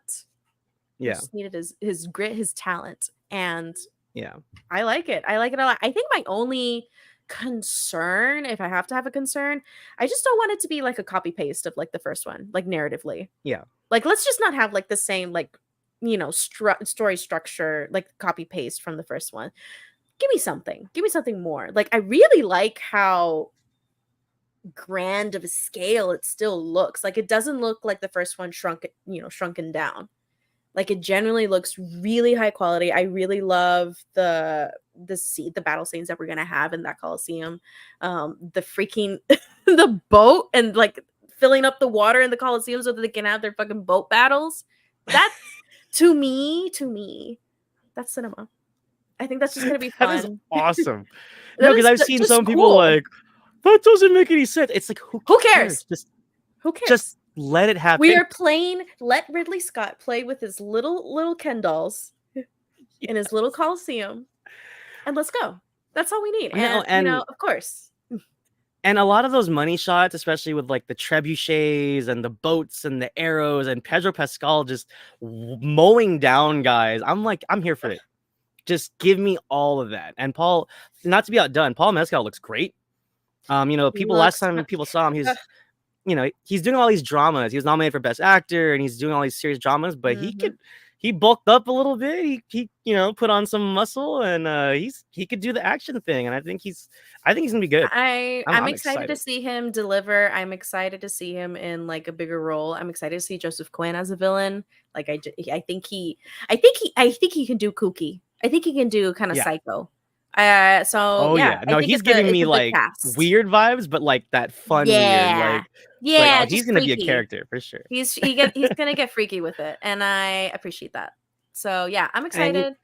S2: He
S1: Yeah,
S2: just needed his grit, his talent, and
S1: yeah.
S2: I like it. I like it a lot. I think my only concern, if I have to have a concern, I just don't want it to be like a copy paste of like the first one, like narratively.
S1: Yeah.
S2: Like let's just not have like the same like story structure like copy paste from the first one. Give me something. Give me something more. Like I really like how grand of a scale it still looks. Like it doesn't look like the first one shrunken down. Like it generally looks really high quality. I really love the battle scenes that we're gonna have in that Coliseum. The freaking the boat and like filling up the water in the Coliseum so that they can have their fucking boat battles. That's to me, that's cinema. I think that's just gonna be
S1: That is
S2: fun.
S1: awesome. No, because I've seen
S2: just
S1: some people
S2: cool.
S1: like that doesn't make any sense. It's like who
S2: cares?
S1: Just
S2: Who cares?
S1: let it happen.
S2: We are playing. Let Ridley Scott play with his little Ken dolls in his little Coliseum, and let's go. That's all we need.
S1: No,
S2: And you know, of course,
S1: and a lot of those money shots, especially with like the trebuchets and the boats and the arrows and Pedro Pascal just mowing down guys. I'm like, I'm here for it. Just give me all of that. And Paul, not to be outdone, Paul Mescal looks great. You know,
S2: he
S1: people last
S2: looks.
S1: time people saw him, he's you know, he's doing all these dramas. He was nominated for Best Actor and he's doing all these serious dramas, but he bulked up a little bit. He you know, put on some muscle and he could do the action thing. And I think he's gonna be good.
S2: I'm
S1: I'm
S2: excited to
S1: excited.
S2: see him deliver. I'm excited to see him in like a bigger role. I'm excited to see Joseph Quinn as a villain. Like I think he can do kooky. I think he can do kind of
S1: Yeah.
S2: psycho. So
S1: Oh
S2: yeah,
S1: yeah.
S2: I
S1: No,
S2: think
S1: he's giving
S2: it's
S1: me
S2: a good
S1: like
S2: cast.
S1: weird vibes, but like that fun weird.
S2: Yeah,
S1: It's like,
S2: yeah,
S1: oh, he's
S2: just
S1: gonna be a
S2: freaky.
S1: character for sure.
S2: He's gonna get freaky with it, and I appreciate that. So yeah, I'm
S1: And you
S2: excited.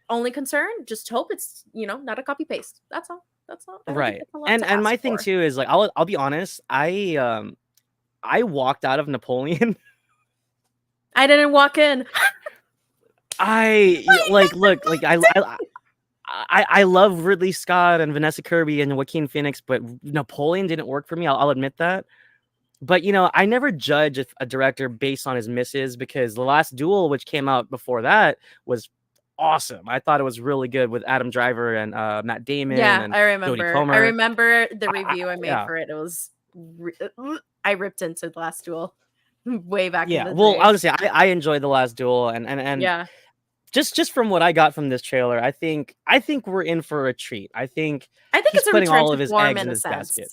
S2: Only concern, just hope it's not a copy paste. That's all. That's all. I don't think
S1: right.
S2: that's a lot to
S1: And my
S2: ask
S1: thing
S2: for.
S1: too is like I'll be honest, I walked out of Napoleon.
S2: I didn't walk in.
S1: I love Ridley Scott and Vanessa Kirby and Joaquin Phoenix, but Napoleon didn't work for me. I'll admit that. But I never judge a director based on his misses, because The Last Duel, which came out before that, was awesome. I thought it was really good with Adam Driver and Matt Damon
S2: Yeah,
S1: and
S2: I
S1: Jodie
S2: remember. I
S1: Comer.
S2: remember the review I made
S1: Yeah.
S2: for it. It was I ripped into The Last Duel way back in the
S1: Well,
S2: day.
S1: I was gonna say I enjoyed The Last Duel, and
S2: Yeah.
S1: just from what I got from this trailer, I think we're in for a treat. I think
S2: it's
S1: he's
S2: a
S1: putting
S2: return
S1: all
S2: to
S1: of his
S2: form
S1: eggs
S2: in
S1: in
S2: a
S1: his
S2: sense.
S1: basket.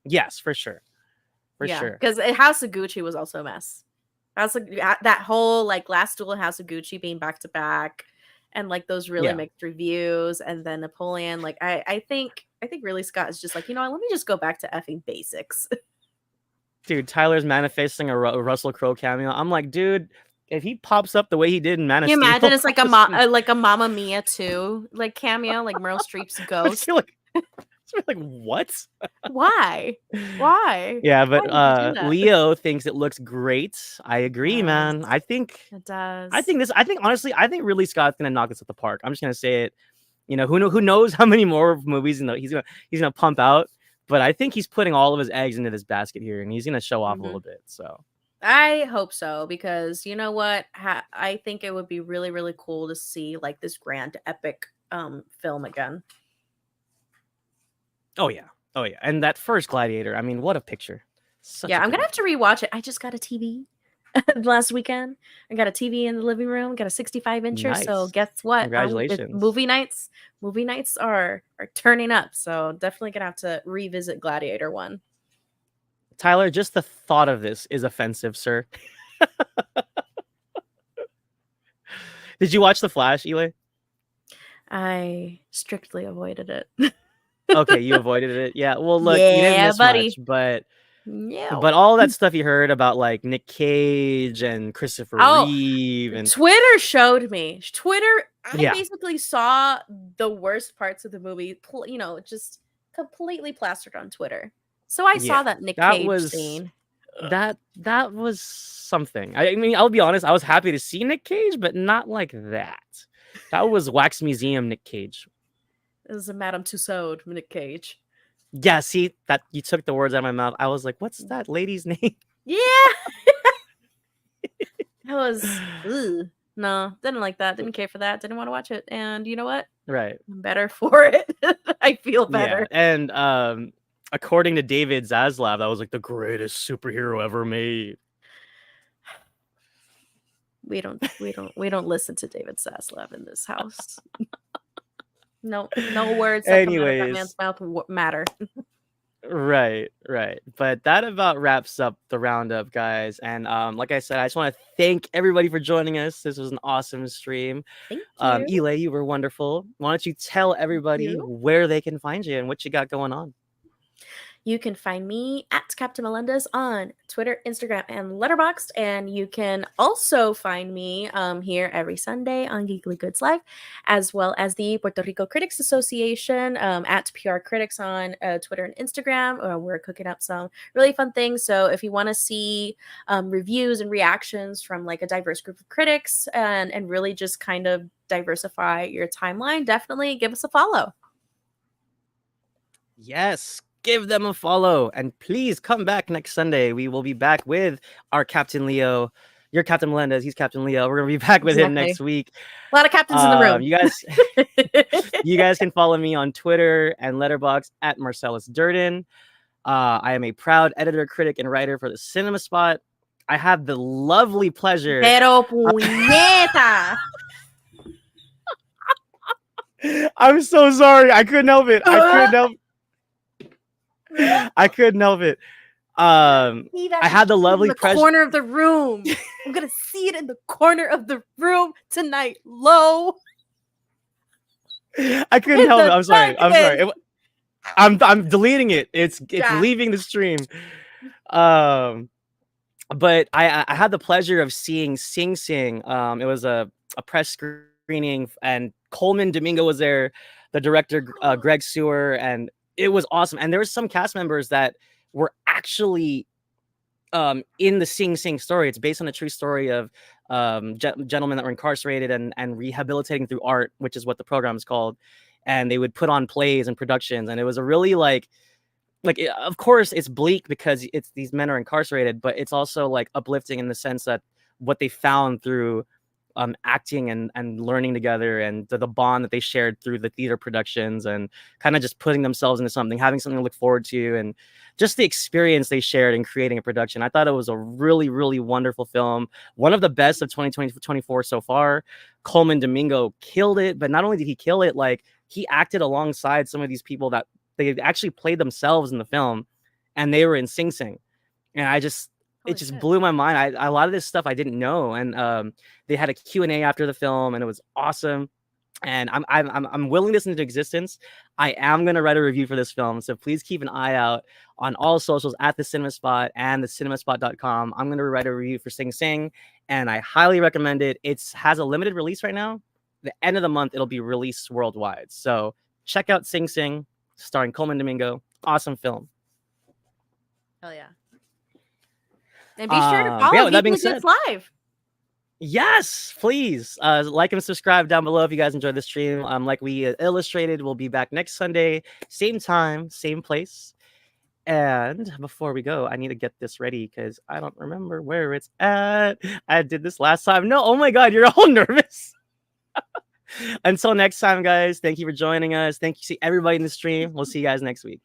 S1: Yes, for sure. For
S2: Yeah,
S1: sure.
S2: because House of Gucci was also a mess. That whole like Last Duel and House of Gucci being back to back, and like those really mixed reviews, and then Napoleon. Like I think really Scott is just like, let me just go back to effing basics.
S1: Dude, Tyler's manifesting a Russell Crowe cameo. I'm like, dude, if he pops up the way he did in Man of
S2: Can you
S1: Steel,
S2: imagine it's like like a Mamma Mia 2 like cameo, like Meryl Streep's ghost.
S1: like what?
S2: Why?
S1: Yeah, but
S2: Why would you do that?
S1: Leo thinks it looks great. I agree, man. I think
S2: it does.
S1: I think honestly, I think Ridley Scott's gonna knock this at the park. I'm just gonna say it. Who knows how many more movies he's gonna pump out. But I think he's putting all of his eggs into this basket here, and he's gonna show off a little bit. So
S2: I hope so, because you know what? I think it would be really, really cool to see like this grand epic film again.
S1: Oh yeah. And that first Gladiator, I mean, what a picture.
S2: I'm gonna have to rewatch it. I just got a TV last weekend. I got a TV in the living room, got a 65-incher.
S1: Nice.
S2: So guess what?
S1: Congratulations.
S2: Movie nights are turning up. So definitely gonna have to revisit Gladiator 1.
S1: Tyler, just the thought of this is offensive, sir. Did you watch The Flash, Eli?
S2: I strictly avoided it.
S1: Okay, you avoided it. Yeah. Well, look, you didn't miss much, but all that stuff you heard about like Nick Cage and Christopher Reeve and
S2: Twitter showed me. I basically saw the worst parts of the movie, just completely plastered on Twitter. So I saw that Nick Cage scene.
S1: That was something. I mean, I'll be honest, I was happy to see Nick Cage, but not like that. That was Wax Museum Nick Cage.
S2: It was a Madame Tussauds Nick Cage.
S1: Yeah, see, that you took the words out of my mouth. I was like, what's that lady's name?
S2: Yeah. That was no, didn't like that. Didn't care for that. Didn't want to watch it. And you know what?
S1: Right.
S2: I'm better for it. I feel better.
S1: Yeah. And according to David Zaslav, that was like the greatest superhero ever made.
S2: We don't listen to David Zaslav in this house. No words that come out of that man's mouth matter.
S1: Right. But that about wraps up the roundup, guys. And like I said, I just want to thank everybody for joining us. This was an awesome stream.
S2: Thank you.
S1: Eli, you were wonderful. Why don't you tell everybody where they can find you and what you got going on?
S2: You can find me at Captain Melendez on Twitter, Instagram, and Letterboxd. And you can also find me here every Sunday on Geekly Goods Live, as well as the Puerto Rico Critics Association at PR Critics on Twitter and Instagram. We're cooking up some really fun things. So if you want to see reviews and reactions from like a diverse group of critics and really just kind of diversify your timeline, definitely give us a follow.
S1: Yes, give them a follow. And please come back next Sunday. We will be back with our Captain Leo. You're Captain Melendez. He's Captain Leo. We're gonna be back with him next week.
S2: A lot of captains in the room.
S1: You guys can follow me on Twitter and Letterboxd at Marcellus Durden. I am a proud editor, critic, and writer for the Cinema Spot. I have the lovely pleasure.
S2: Pero puñeta.
S1: I'm so sorry. I couldn't help it. I couldn't help it. I had the lovely pleasure.
S2: Corner of the room. I'm gonna see it in the corner of the room tonight. Low.
S1: I couldn't help it. I'm sorry. I'm deleting it. It's leaving the stream. But I had the pleasure of seeing Sing Sing. It was a press screening, and Coleman Domingo was there, the director Greg Sewer, and it was awesome. And there were some cast members that were actually in the Sing Sing story. It's based on a true story of gentlemen that were incarcerated and rehabilitating through art, which is what the program is called. And they would put on plays and productions, and it was a really of course it's bleak because it's these men are incarcerated, but it's also like uplifting in the sense that what they found through acting and learning together, and the bond that they shared through the theater productions, and kind of just putting themselves into something, having something to look forward to, and just the experience they shared in creating a production. I thought it was a really, really wonderful film. One of the best of 2024 so far. Coleman Domingo killed it, but not only did he kill it, like he acted alongside some of these people that they actually played themselves in the film, and they were in Sing Sing. And it just blew my mind. A lot of this stuff I didn't know, and they had a Q&A after the film, and it was awesome. And I'm willing this into existence. I am gonna write a review for this film, so please keep an eye out on all socials at the Cinema Spot and the cinemaspot.com. I'm gonna write a review for Sing Sing, and I highly recommend it. It has a limited release right now. The end of the month, it'll be released worldwide. So check out Sing Sing, starring Coleman Domingo. Awesome film.
S2: Hell yeah. And be sure to follow Geekly Goods Live.
S1: Yes, please. Like and subscribe down below if you guys enjoyed the stream. Like we illustrated, we'll be back next Sunday, same time, same place. And before we go, I need to get this ready because I don't remember where it's at. I did this last time. No, oh my God, you're all nervous. Until next time, guys, thank you for joining us. Thank you to everybody in the stream. We'll see you guys next week.